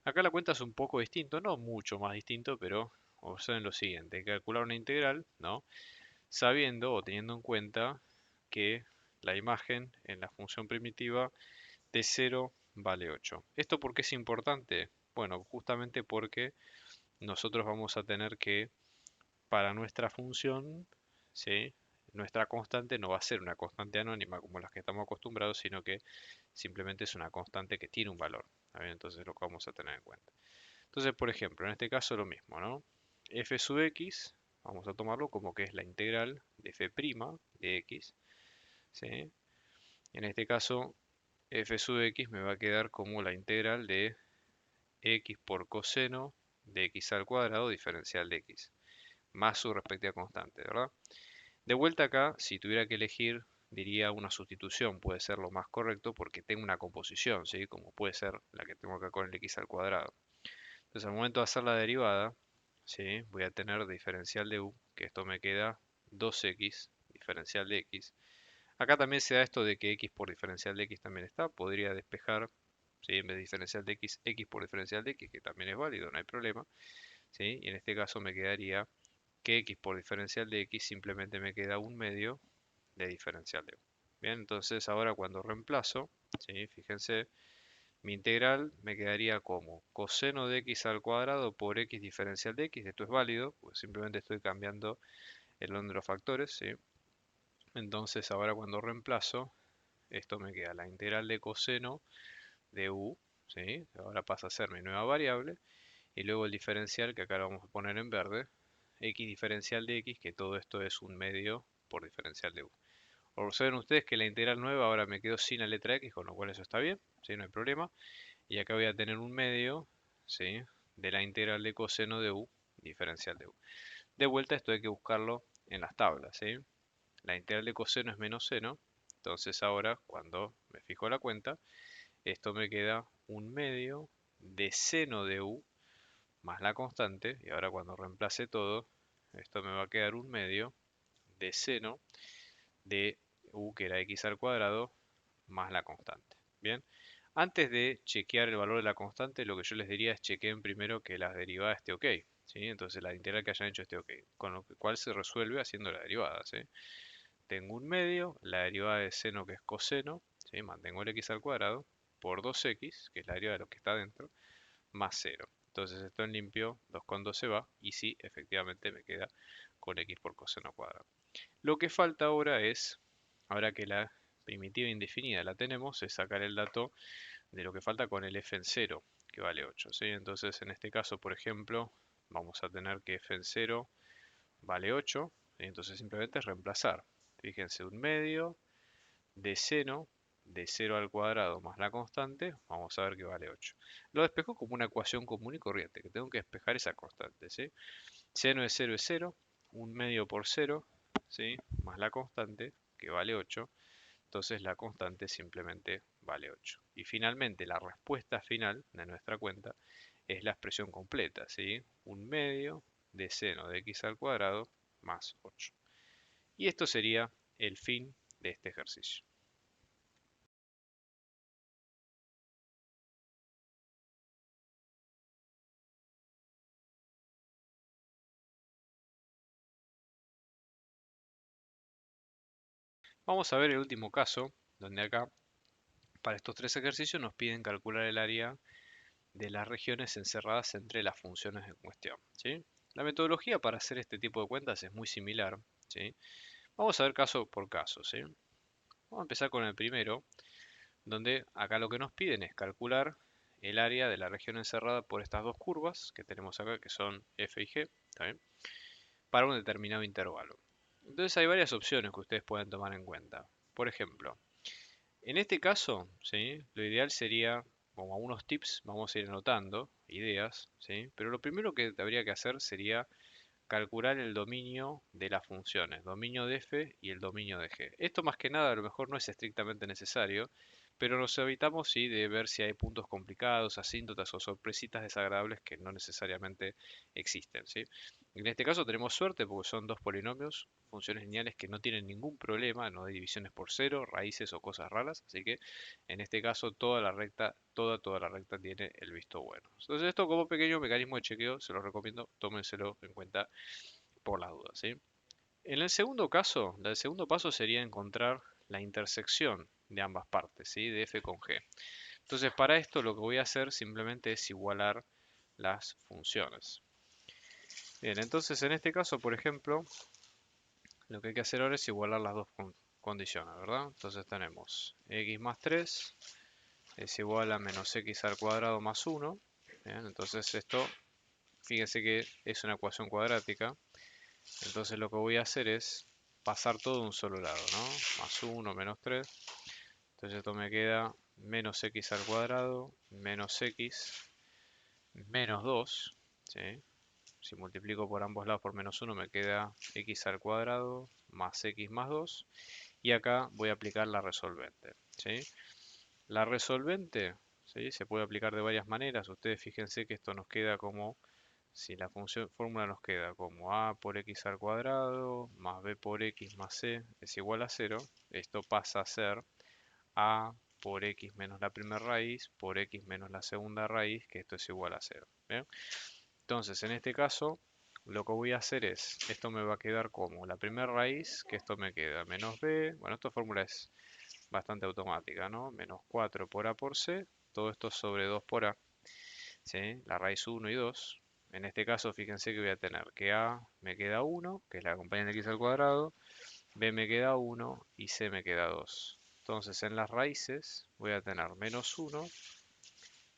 A: Acá la cuenta es un poco distinto, no mucho más distinto, pero observen lo siguiente, hay que calcular una integral, ¿no? Sabiendo o teniendo en cuenta que la imagen en la función primitiva de 0 vale 8. ¿Esto por qué es importante? Bueno, justamente porque nosotros vamos a tener que, para nuestra función, ¿sí? Nuestra constante no va a ser una constante anónima como las que estamos acostumbrados, sino que simplemente es una constante que tiene un valor. ¿Está bien? Entonces lo que vamos a tener en cuenta. Entonces, por ejemplo, en este caso lo mismo, ¿no? F sub x, vamos a tomarlo como que es la integral de f' de x, ¿sí? En este caso, f sub x me va a quedar como la integral de x por coseno de x al cuadrado diferencial de x, más su respectiva constante, ¿verdad? De vuelta acá, si tuviera que elegir, diría una sustitución, puede ser lo más correcto porque tengo una composición, ¿sí? Como puede ser la que tengo acá con el x al cuadrado. Entonces, al momento de hacer la derivada, ¿sí? Voy a tener diferencial de u, que esto me queda 2x diferencial de x. Acá también se da esto de que x por diferencial de x también está. Podría despejar, ¿sí? En vez de diferencial de x, x por diferencial de x, que también es válido, no hay problema, ¿sí? Y en este caso me quedaría que x por diferencial de x simplemente me queda un medio de diferencial de u. Bien, entonces ahora cuando reemplazo, ¿sí? Fíjense, mi integral me quedaría como coseno de x al cuadrado por x diferencial de x. Esto es válido, pues simplemente estoy cambiando el orden de los factores, ¿sí? Entonces ahora cuando reemplazo, esto me queda la integral de coseno de u, ¿sí? Ahora pasa a ser mi nueva variable. Y luego el diferencial, que acá lo vamos a poner en verde, x diferencial de x, que todo esto es un medio por diferencial de u. Observen ustedes que la integral nueva ahora me quedó sin la letra x, con lo cual eso está bien, ¿sí? No hay problema. Y acá voy a tener un medio, ¿sí? De la integral de coseno de u, diferencial de u. De vuelta esto hay que buscarlo en las tablas, ¿sí? La integral de coseno es menos seno, entonces ahora cuando me fijo la cuenta, esto me queda un medio de seno de u más la constante, y ahora cuando reemplace todo, esto me va a quedar un medio de seno de u, que era x al cuadrado, más la constante. Bien, antes de chequear el valor de la constante, lo que yo les diría es chequeen primero que la derivada esté ok, ¿sí? Entonces la integral que hayan hecho esté ok, con lo cual se resuelve haciendo la derivada, ¿sí? Tengo un medio, la derivada de seno que es coseno, ¿sí? Mantengo el x al cuadrado, por 2x, que es la derivada de lo que está dentro, más 0. Entonces esto en limpio, 2 con 2 se va, y sí, efectivamente me queda con x por coseno cuadrado. Lo que falta ahora es, ahora que la primitiva indefinida la tenemos, es sacar el dato de lo que falta con el f en 0, que vale 8, ¿sí? Entonces en este caso, por ejemplo, vamos a tener que f en 0 vale 8, ¿sí? Entonces simplemente es reemplazar. Fíjense, un medio de seno de 0 al cuadrado más la constante, vamos a ver que vale 8. Lo despejo como una ecuación común y corriente, que tengo que despejar esa constante, ¿sí? Seno de 0 es 0, un medio por 0, ¿sí? Más la constante, que vale 8, entonces la constante simplemente vale 8. Y finalmente la respuesta final de nuestra cuenta es la expresión completa, ¿sí? Un medio de seno de x al cuadrado más 8. Y esto sería el fin de este ejercicio. Vamos a ver el último caso, donde acá Para estos tres ejercicios nos piden calcular el área de las regiones encerradas entre las funciones en cuestión, ¿sí? La metodología para hacer este tipo de cuentas es muy similar, ¿sí? Vamos a ver caso por caso, ¿sí? Vamos a empezar con el primero, donde acá lo que nos piden es calcular el área de la región encerrada por estas dos curvas que tenemos acá, que son f y g, ¿está bien? Para un determinado intervalo. Entonces hay varias opciones que ustedes pueden tomar en cuenta. Por ejemplo, en este caso, ¿sí? Lo ideal sería, como algunos tips, vamos a ir anotando ideas, ¿sí? Pero lo primero que habría que hacer sería calcular el dominio de las funciones, dominio de f y el dominio de g. Esto más que nada a lo mejor no es estrictamente necesario, pero nos evitamos sí de ver si hay puntos complicados, asíntotas o sorpresitas desagradables que no necesariamente existen, ¿sí? En este caso tenemos suerte porque son dos polinomios, funciones lineales que no tienen ningún problema, no hay divisiones por cero, raíces o cosas raras, así que en este caso toda la recta, toda la recta tiene el visto bueno. Entonces esto como pequeño mecanismo de chequeo se lo recomiendo, tómenselo en cuenta por las dudas, ¿sí? En el segundo caso, el segundo paso sería encontrar la intersección de ambas partes, ¿sí? De f con g. Entonces para esto lo que voy a hacer simplemente es igualar las funciones. Bien, entonces en este caso, por ejemplo, lo que hay que hacer ahora es igualar las dos condiciones, ¿verdad? Entonces tenemos x más 3 es igual a menos x al cuadrado más 1. Bien, entonces esto, fíjense que es una ecuación cuadrática. Entonces lo que voy a hacer es pasar todo de un solo lado, ¿no? Más 1, menos 3. Entonces esto me queda menos x al cuadrado, menos x, menos 2. ¿Sí? Si multiplico por ambos lados por menos 1 me queda x al cuadrado más x más 2. Y acá voy a aplicar la resolvente, ¿sí? La resolvente, ¿sí? Se puede aplicar de varias maneras. Ustedes fíjense que esto nos queda como, si la fórmula nos queda como a por x al cuadrado más b por x más c es igual a 0. Esto pasa a ser a por x menos la primera raíz por x menos la segunda raíz, que esto es igual a 0. ¿Bien? Entonces, en este caso, lo que voy a hacer es, esto me va a quedar como la primera raíz, que esto me queda menos b. Bueno, esta fórmula es bastante automática, ¿no? Menos 4 por a por c, todo esto sobre 2 por a, ¿sí? La raíz 1 y 2. En este caso, fíjense que voy a tener que a me queda 1, que es la compañía de x al cuadrado, b me queda 1 y c me queda 2. Entonces, en las raíces voy a tener menos 1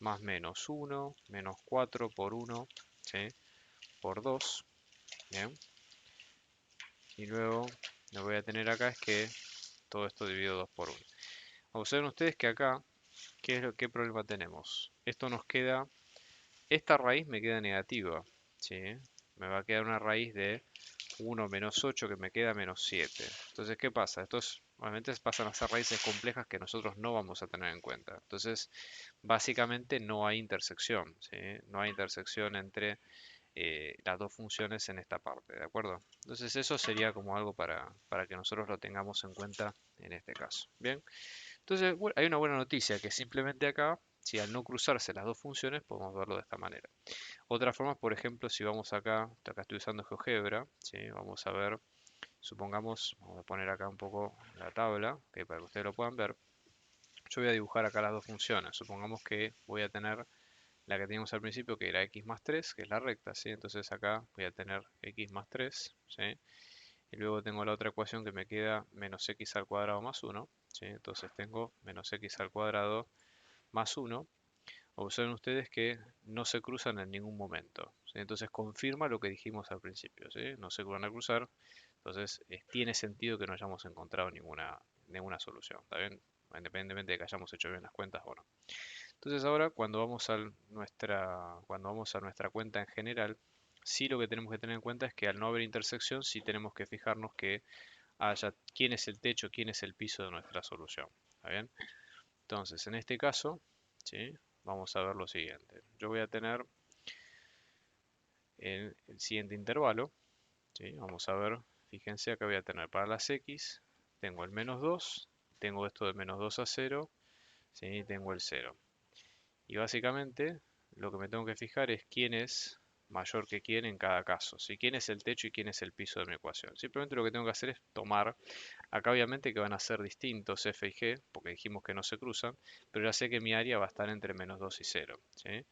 A: más menos 1, menos 4 por 1, ¿sí? Por 2, ¿bien? Y luego lo que voy a tener acá es que todo esto dividido 2 por 1. Observen ustedes que acá, ¿qué problema tenemos? Esto nos queda, esta raíz me queda negativa, ¿sí? Me va a quedar una raíz de 1 menos 8 que me queda menos 7. Entonces, ¿qué pasa? Obviamente pasan a ser raíces complejas que nosotros no vamos a tener en cuenta. Entonces, básicamente no hay intersección, ¿sí? No hay intersección entre las dos funciones en esta parte, ¿de acuerdo? Entonces eso sería como algo para que nosotros lo tengamos en cuenta en este caso. Bien, entonces hay una buena noticia que simplemente acá, si al no cruzarse las dos funciones, podemos verlo de esta manera. Otra forma, por ejemplo, si vamos acá estoy usando GeoGebra, ¿sí? Vamos a ver, supongamos, vamos a poner acá un poco la tabla, que para que ustedes lo puedan ver. Yo voy a dibujar acá las dos funciones. Supongamos que voy a tener la que teníamos al principio, que era x más 3, que es la recta, ¿sí? Entonces acá voy a tener x más 3, ¿sí? Y luego tengo la otra ecuación que me queda menos x al cuadrado más 1, ¿sí? Entonces tengo menos x al cuadrado más 1. Observen ustedes que no se cruzan en ningún momento, ¿sí? Entonces confirma lo que dijimos al principio, ¿sí? No se van a cruzar, entonces tiene sentido que no hayamos encontrado ninguna solución, ¿está bien? Independientemente de que hayamos hecho bien las cuentas o no. Entonces ahora cuando vamos a nuestra cuenta en general, sí lo que tenemos que tener en cuenta es que al no haber intersección, sí tenemos que fijarnos que haya quién es el techo, quién es el piso de nuestra solución. ¿Está bien? Entonces, en este caso, ¿sí? Vamos a ver lo siguiente. Yo voy a tener el siguiente intervalo, ¿sí? Vamos a ver, fíjense, acá voy a tener para las x, tengo el menos 2, tengo esto de menos 2 a 0, ¿sí? Tengo el 0. Y básicamente lo que me tengo que fijar es quién es mayor que quién en cada caso. Si quién es el techo y quién es el piso de mi ecuación. Simplemente lo que tengo que hacer es tomar, acá obviamente que van a ser distintos f y g, porque dijimos que no se cruzan, pero ya sé que mi área va a estar entre -2 y 0. ¿Sí?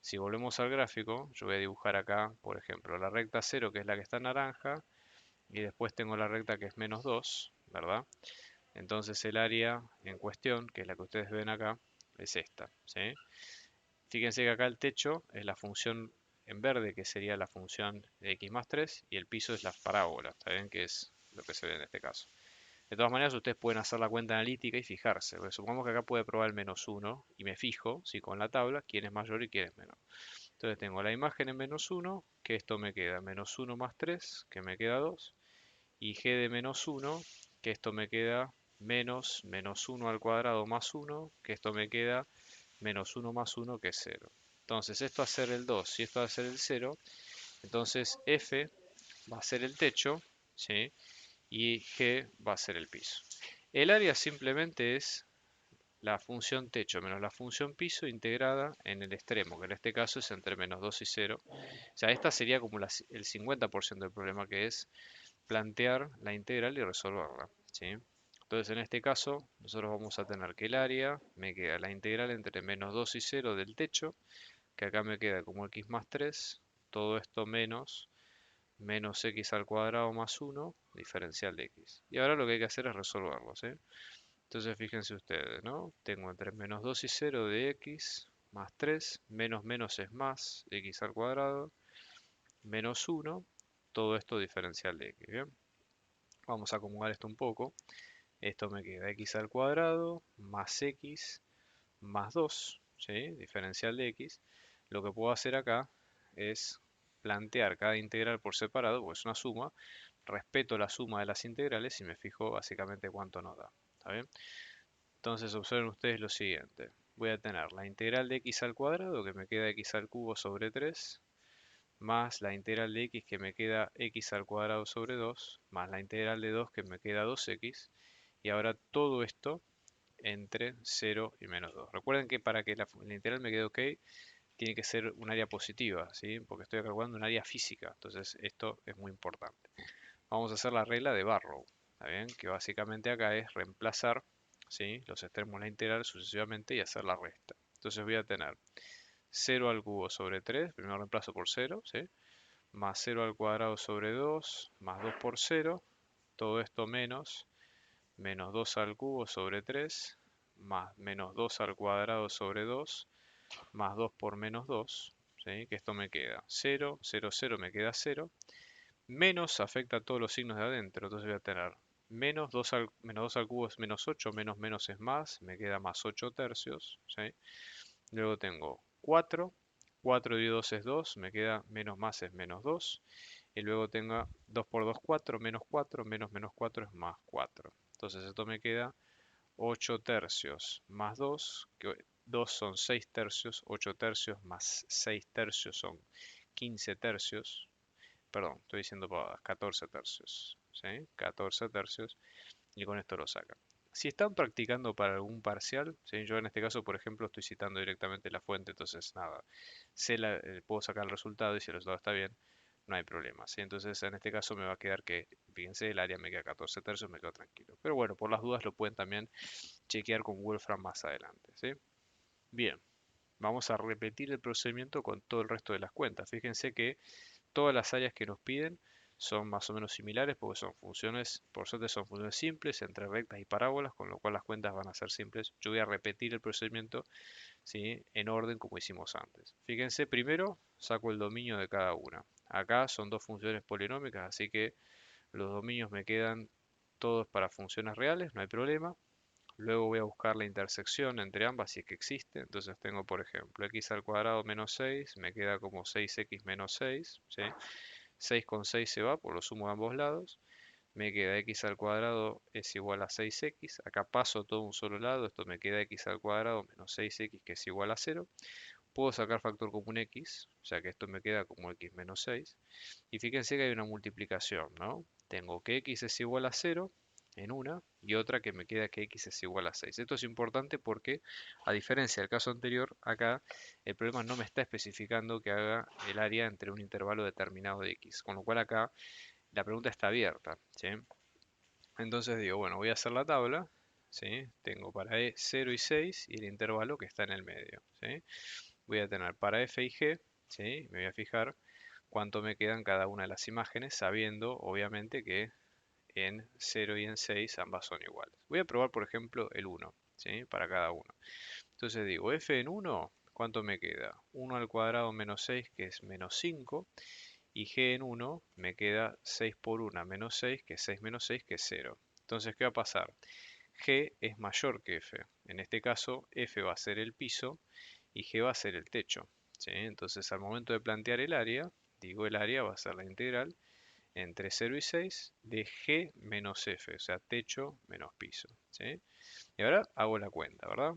A: Si volvemos al gráfico, yo voy a dibujar acá, por ejemplo, la recta 0, que es la que está en naranja, y después tengo la recta que es -2, ¿verdad? Entonces el área en cuestión, que es la que ustedes ven acá, es esta, ¿sí? Fíjense que acá el techo es la función en verde, que sería la función de x más 3, y el piso es la parábola, ¿está bien? Que es lo que se ve en este caso. De todas maneras, ustedes pueden hacer la cuenta analítica y fijarse, porque supongamos que acá puede probar el -1, y me fijo, si con la tabla, quién es mayor y quién es menor. Entonces tengo la imagen en -1, que esto me queda -1 más 3, que me queda 2, y g de -1, que esto me queda -1 al cuadrado más 1, que esto me queda -1 más 1, que es 0. Entonces esto va a ser el 2 y esto va a ser el 0, entonces f va a ser el techo, ¿sí? Y g va a ser el piso. El área simplemente es la función techo menos la función piso integrada en el extremo, que en este caso es entre -2 y 0. O sea, esta sería como el 50% del problema, que es plantear la integral y resolverla, ¿sí? Entonces en este caso nosotros vamos a tener que el área me queda la integral entre -2 y 0 del techo, que acá me queda como x más 3, todo esto menos x al cuadrado más 1, diferencial de x. Y ahora lo que hay que hacer es resolverlo, ¿sí? Entonces fíjense ustedes, ¿no? Tengo entre -2 y 0 de x más 3, menos menos es más, x al cuadrado, menos 1, todo esto diferencial de x, ¿bien? Vamos a acomodar esto un poco. Esto me queda x al cuadrado más x más 2, ¿sí? Diferencial de x. Lo que puedo hacer acá es plantear cada integral por separado, pues es una suma. Respeto la suma de las integrales y me fijo básicamente cuánto nos da. ¿Está bien? Entonces observen ustedes lo siguiente. Voy a tener la integral de x al cuadrado, que me queda x al cubo sobre 3, más la integral de x, que me queda x al cuadrado sobre 2, más la integral de 2, que me queda 2x, y ahora todo esto entre 0 y -2. Recuerden que para que la integral me quede ok, tiene que ser un área positiva, ¿sí? Porque estoy calculando un área física, entonces esto es muy importante. Vamos a hacer la regla de Barrow, ¿está bien? Que básicamente acá es reemplazar, ¿sí? Los extremos de la integral sucesivamente y hacer la resta. Entonces voy a tener 0 al cubo sobre 3, primero reemplazo por 0, ¿sí? Más 0 al cuadrado sobre 2, más 2 por 0, todo esto menos 2 al cubo sobre 3, más menos 2 al cuadrado sobre 2, más 2 por menos 2, ¿sí? Que esto me queda 0, 0, 0, me queda 0, menos afecta a todos los signos de adentro, entonces voy a tener menos 2 al cubo es menos 8, menos menos es más, me queda más 8 tercios, ¿sí? Luego tengo 4, 4 dividido 2 es 2, me queda menos más es menos 2, y luego tengo 2 por 2, 4, menos menos 4 es más 4. Entonces esto me queda 8 tercios más 2, que 2 son 6 tercios, 8 tercios más 6 tercios son 15 tercios, perdón, estoy diciendo pavadas, 14 tercios, ¿sí? 14 tercios, y con esto lo sacan. Si están practicando para algún parcial, ¿sí? Yo en este caso, por ejemplo, estoy citando directamente la fuente, entonces nada, puedo sacar el resultado y si el resultado está bien, no hay problema, ¿sí? Entonces en este caso me va a quedar que, fíjense, el área me queda 14 tercios, me quedo tranquilo. Pero bueno, por las dudas lo pueden también chequear con Wolfram más adelante, ¿sí? Bien, vamos a repetir el procedimiento con todo el resto de las cuentas. Fíjense que todas las áreas que nos piden son más o menos similares porque son funciones, por suerte son funciones simples entre rectas y parábolas, con lo cual las cuentas van a ser simples. Yo voy a repetir el procedimiento, ¿sí? En orden como hicimos antes. Fíjense, primero saco el dominio de cada una. Acá son dos funciones polinómicas, así que los dominios me quedan todos para funciones reales, no hay problema. Luego voy a buscar la intersección entre ambas si es que existe. Entonces tengo, por ejemplo, x al cuadrado menos 6, me queda como 6x menos 6, ¿sí? 6 con 6 se va, por lo sumo de ambos lados. Me queda x al cuadrado es igual a 6x. Acá paso todo un solo lado, esto me queda x al cuadrado menos 6x, que es igual a 0. Puedo sacar factor común x, o sea que esto me queda como x menos 6. Y fíjense que hay una multiplicación, ¿no? Tengo que x es igual a 0, en una y otra que me queda que x es igual a 6. Esto es importante porque, a diferencia del caso anterior, acá el problema no me está especificando que haga el área entre un intervalo determinado de x, con lo cual acá la pregunta está abierta, ¿sí? Entonces digo, bueno, voy a hacer la tabla, ¿sí? Tengo para 0 y 6 y el intervalo que está en el medio, ¿sí? Voy a tener para f y g, ¿sí? Me voy a fijar cuánto me quedan cada una de las imágenes, sabiendo obviamente que en 0 y en 6 ambas son iguales. Voy a probar, por ejemplo, el 1, ¿sí? Para cada uno. Entonces digo, f en 1, ¿cuánto me queda? 1 al cuadrado menos 6, que es menos 5, y g en 1 me queda 6 por 1 menos 6, que es 6 menos 6, que es 0. Entonces, ¿qué va a pasar? G es mayor que f. En este caso, f va a ser el piso y g va a ser el techo, ¿sí? Entonces, al momento de plantear el área, digo el área va a ser la integral entre 0 y 6 de g menos f, o sea, techo menos piso, ¿sí? Y ahora hago la cuenta, ¿verdad?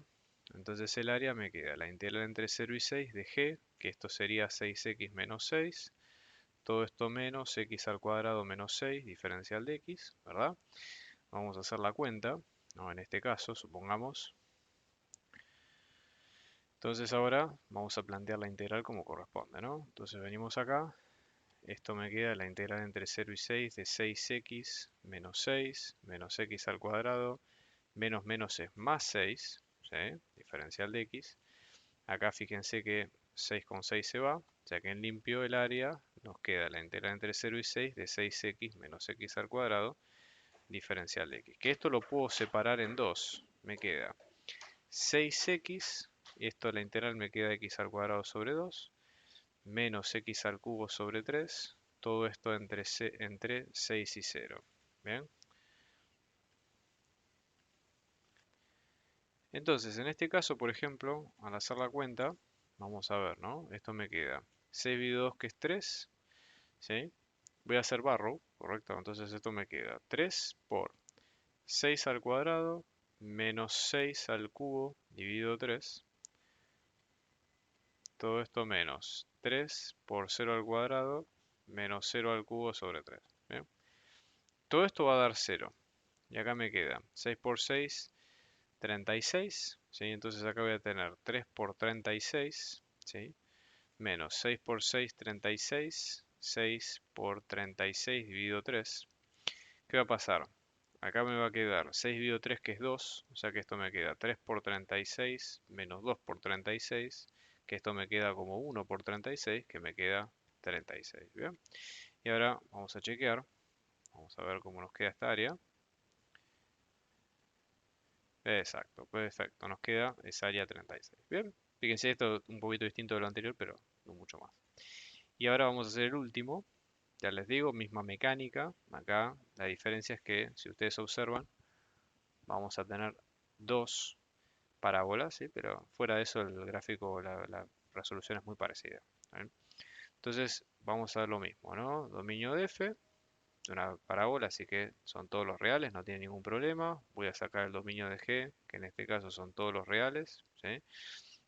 A: Entonces el área me queda la integral entre 0 y 6 de g, que esto sería 6x menos 6, todo esto menos x al cuadrado menos 6, diferencial de x, ¿verdad? Vamos a hacer la cuenta, ¿no? En este caso, supongamos. Entonces ahora vamos a plantear la integral como corresponde, ¿no? Entonces venimos acá, esto me queda la integral entre 0 y 6 de 6x menos 6 menos x al cuadrado, menos menos es más 6, ¿sí? Diferencial de x. Acá fíjense que 6 con 6 se va, ya que en limpio el área nos queda la integral entre 0 y 6 de 6x menos x al cuadrado, diferencial de x. Que esto lo puedo separar en dos. Me queda 6x, y esto la integral me queda x al cuadrado sobre 2, menos x al cubo sobre 3, todo esto entre 6 y 0. ¿Bien? Entonces, en este caso, por ejemplo, al hacer la cuenta, vamos a ver, ¿no? Esto me queda 6 dividido 2, que es 3, ¿sí? Voy a hacer barrow, ¿correcto? Entonces esto me queda 3 por 6 al cuadrado menos 6 al cubo dividido 3. Todo esto menos 3 por 0 al cuadrado menos 0 al cubo sobre 3. ¿Bien? Todo esto va a dar 0. Y acá me queda 6 por 6, 36. ¿Sí? Entonces acá voy a tener 3 por 36, ¿sí? Menos 6 por 6, 36. 6 por 36 dividido 3. ¿Qué va a pasar? Acá me va a quedar 6 dividido 3, que es 2, o sea que esto me queda 3 por 36 menos 2 por 36, que esto me queda como 1 por 36, que me queda 36. ¿Bien? Y ahora vamos a chequear, vamos a ver cómo nos queda esta área. Exacto, perfecto, nos queda esa área 36. Bien, fíjense, esto es un poquito distinto de lo anterior, pero no mucho más. Y ahora vamos a hacer el último. Ya les digo, misma mecánica. Acá la diferencia es que, si ustedes observan, vamos a tener dos parábolas, ¿sí? Pero fuera de eso el gráfico, la resolución es muy parecida. ¿Bien? Entonces vamos a ver lo mismo, ¿no? Dominio de f, de una parábola, así que son todos los reales, no tiene ningún problema. Voy a sacar el dominio de g, que en este caso son todos los reales, ¿sí?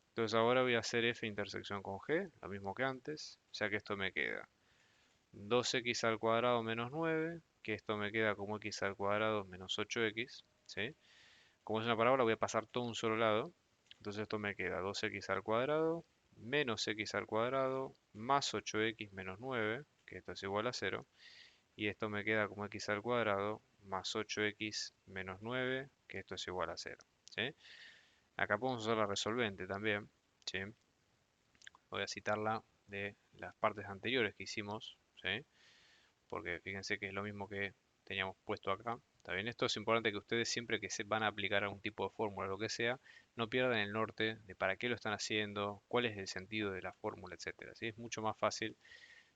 A: Entonces ahora voy a hacer f intersección con g, lo mismo que antes, o sea que esto me queda 2x al cuadrado menos 9, que esto me queda como x al cuadrado menos 8x, ¿sí? Como es una parábola, voy a pasar todo a un solo lado. Entonces esto me queda 2x al cuadrado menos x al cuadrado más 8x menos 9, que esto es igual a 0. Y esto me queda como x al cuadrado más 8x menos 9, que esto es igual a 0. ¿Sí? Acá podemos usar la resolvente también. ¿Sí? Voy a citarla de las partes anteriores que hicimos. ¿Sí? Porque fíjense que es lo mismo que teníamos puesto acá. ¿Está bien? Esto es importante, que ustedes, siempre que se van a aplicar algún tipo de fórmula o lo que sea, no pierdan el norte de para qué lo están haciendo, cuál es el sentido de la fórmula, etcétera. ¿Sí? Es mucho más fácil,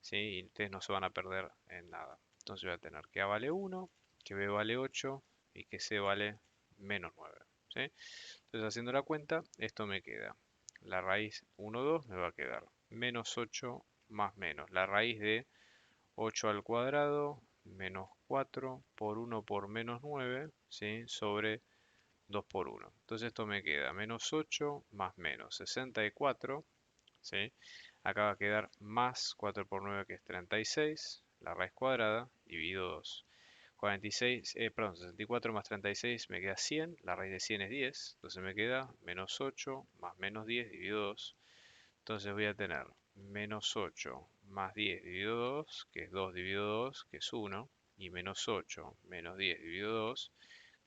A: ¿sí? Y ustedes no se van a perder en nada. Entonces voy a tener que A vale 1, que B vale 8 y que C vale menos 9. ¿Sí? Entonces, haciendo la cuenta, esto me queda. La raíz 1, 2 me va a quedar menos 8 más menos. La raíz de 8 al cuadrado menos 4 por 1 por menos 9, ¿sí? Sobre 2 por 1. Entonces esto me queda menos 8 más menos 64, ¿sí? Acá va a quedar más 4 por 9, que es 36, la raíz cuadrada, dividido 2. 46, perdón, 64 más 36 me queda 100, la raíz de 100 es 10, entonces me queda menos 8 más menos 10 dividido 2. Entonces voy a tener menos 8 más 10 dividido 2, que es 2 dividido 2, que es 1, y menos 8 menos 10 dividido 2,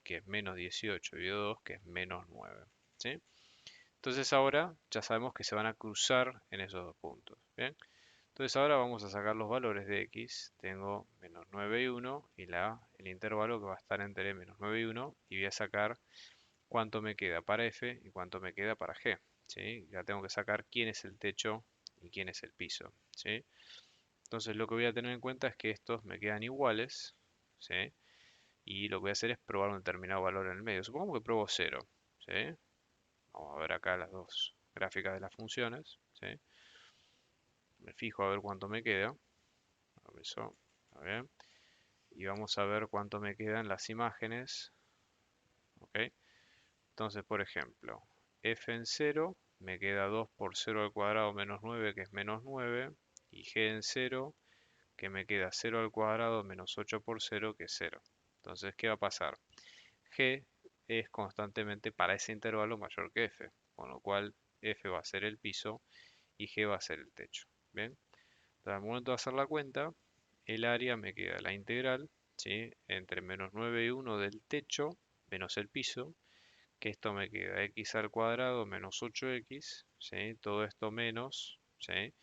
A: que es menos 18 dividido 2, que es menos 9. ¿Sí? Entonces ahora ya sabemos que se van a cruzar en esos dos puntos. ¿Bien? Entonces ahora vamos a sacar los valores de x. Tengo menos 9 y 1 y el intervalo que va a estar entre menos 9 y 1 y voy a sacar cuánto me queda para f y cuánto me queda para g. ¿Sí? Ya tengo que sacar quién es el techo y quién es el piso. ¿Sí? Entonces lo que voy a tener en cuenta es que estos me quedan iguales. ¿Sí? Y lo que voy a hacer es probar un determinado valor en el medio. Supongamos que pruebo 0. ¿Sí? Vamos a ver acá las dos gráficas de las funciones. ¿Sí? Me fijo a ver cuánto me queda. Eso, a ver. Y vamos a ver cuánto me quedan las imágenes. ¿Ok? Entonces, por ejemplo, f en 0 me queda 2 por 0 al cuadrado menos 9, que es menos 9. Y g en 0, que me queda 0 al cuadrado menos 8 por 0, que es 0. Entonces, ¿qué va a pasar? G es constantemente para ese intervalo mayor que f, con lo cual f va a ser el piso y g va a ser el techo. ¿Bien? Entonces, al momento de hacer la cuenta, el área me queda la integral, ¿sí? Entre menos 9 y 1 del techo menos el piso, que esto me queda x al cuadrado menos 8x, ¿sí? Todo esto menos, ¿sí?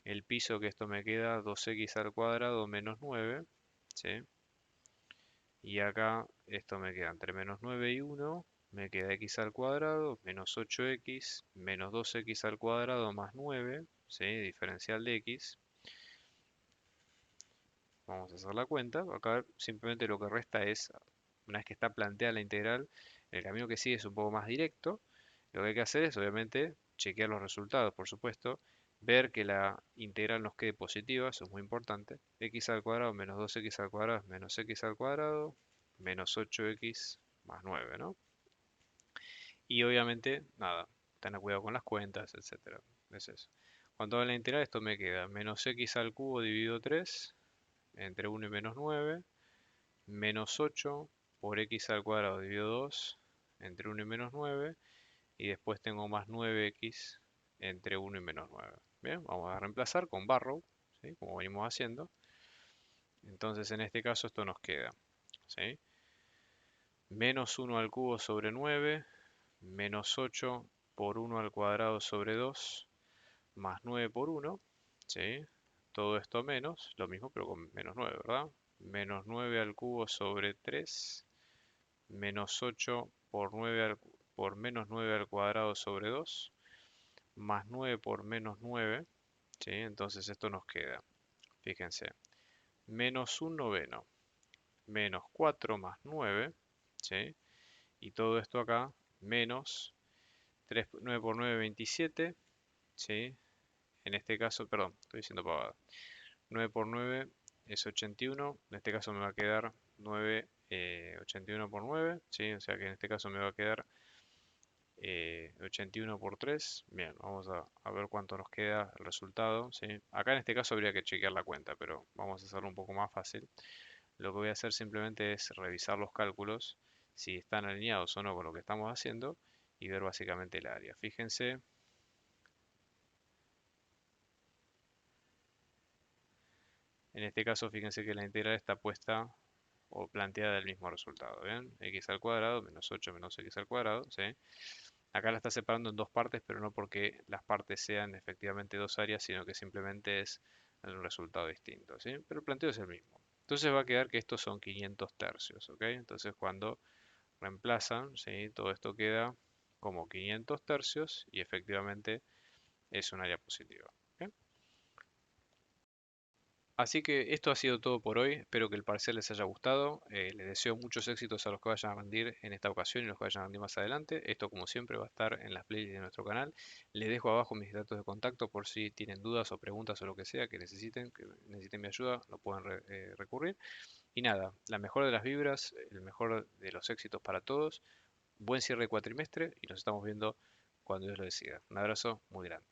A: El piso, que esto me queda 2x al cuadrado menos 9, ¿sí? Y acá esto me queda entre menos 9 y 1, me queda x al cuadrado menos 8x menos 2x al cuadrado más 9, ¿sí? Diferencial de x. Vamos a hacer la cuenta. Acá simplemente lo que resta es, una vez que está planteada la integral, el camino que sigue es un poco más directo. Lo que hay que hacer es, obviamente, chequear los resultados, por supuesto, ver que la integral nos quede positiva, eso es muy importante. X al cuadrado menos 2x al cuadrado es menos x al cuadrado, menos 8x más 9, ¿no? Y obviamente, nada, ten cuidado con las cuentas, etcétera. Es eso. Cuando hago la integral, esto me queda menos x al cubo dividido 3 entre 1 y menos 9, menos 8 por x al cuadrado dividido 2 entre 1 y menos 9, y después tengo más 9x entre 1 y menos 9. Bien, vamos a reemplazar con Barrow, ¿sí? Como venimos haciendo. Entonces en este caso esto nos queda, ¿sí? Menos 1 al cubo sobre 9, menos 8 por 1 al cuadrado sobre 2, más 9 por 1, ¿sí? Todo esto menos, lo mismo pero con menos 9, ¿verdad? Menos 9 al cubo sobre 3, menos 8 por menos 9 al cuadrado sobre 2, más 9 por menos 9, ¿sí? Entonces esto nos queda, fíjense, menos un noveno, menos 4 más 9, ¿sí? Y todo esto acá, menos 3, 9 por 9, 27, ¿sí? En este caso, perdón, estoy diciendo pavada. 9 por 9 es 81, en este caso me va a quedar 9, 81 por 9, ¿sí? O sea que en este caso me va a quedar 81 por 3. Bien, vamos a ver cuánto nos queda el resultado, ¿sí? Acá en este caso habría que chequear la cuenta, pero vamos a hacerlo un poco más fácil. Lo que voy a hacer simplemente es revisar los cálculos, si están alineados o no con lo que estamos haciendo, y ver básicamente el área. Fíjense, en este caso, fíjense que la integral está puesta o planteada del mismo resultado, ¿ven? X al cuadrado menos 8 menos x al cuadrado, ¿sí? Acá la está separando en dos partes, pero no porque las partes sean efectivamente dos áreas, sino que simplemente es un resultado distinto, ¿sí? Pero el planteo es el mismo. Entonces va a quedar que estos son 500 tercios, ¿ok? Entonces cuando reemplazan, ¿sí? Todo esto queda como 500 tercios y efectivamente es un área positiva. ¿Ok? Así que esto ha sido todo por hoy. Espero que el parcial les haya gustado. Les deseo muchos éxitos a los que vayan a rendir en esta ocasión y los que vayan a rendir más adelante. Esto, como siempre, va a estar en las playlists de nuestro canal. Les dejo abajo mis datos de contacto por si tienen dudas o preguntas o lo que necesiten mi ayuda, lo pueden recurrir. Y nada, la mejor de las vibras, el mejor de los éxitos para todos. Buen cierre de cuatrimestre y nos estamos viendo cuando Dios lo decida. Un abrazo muy grande.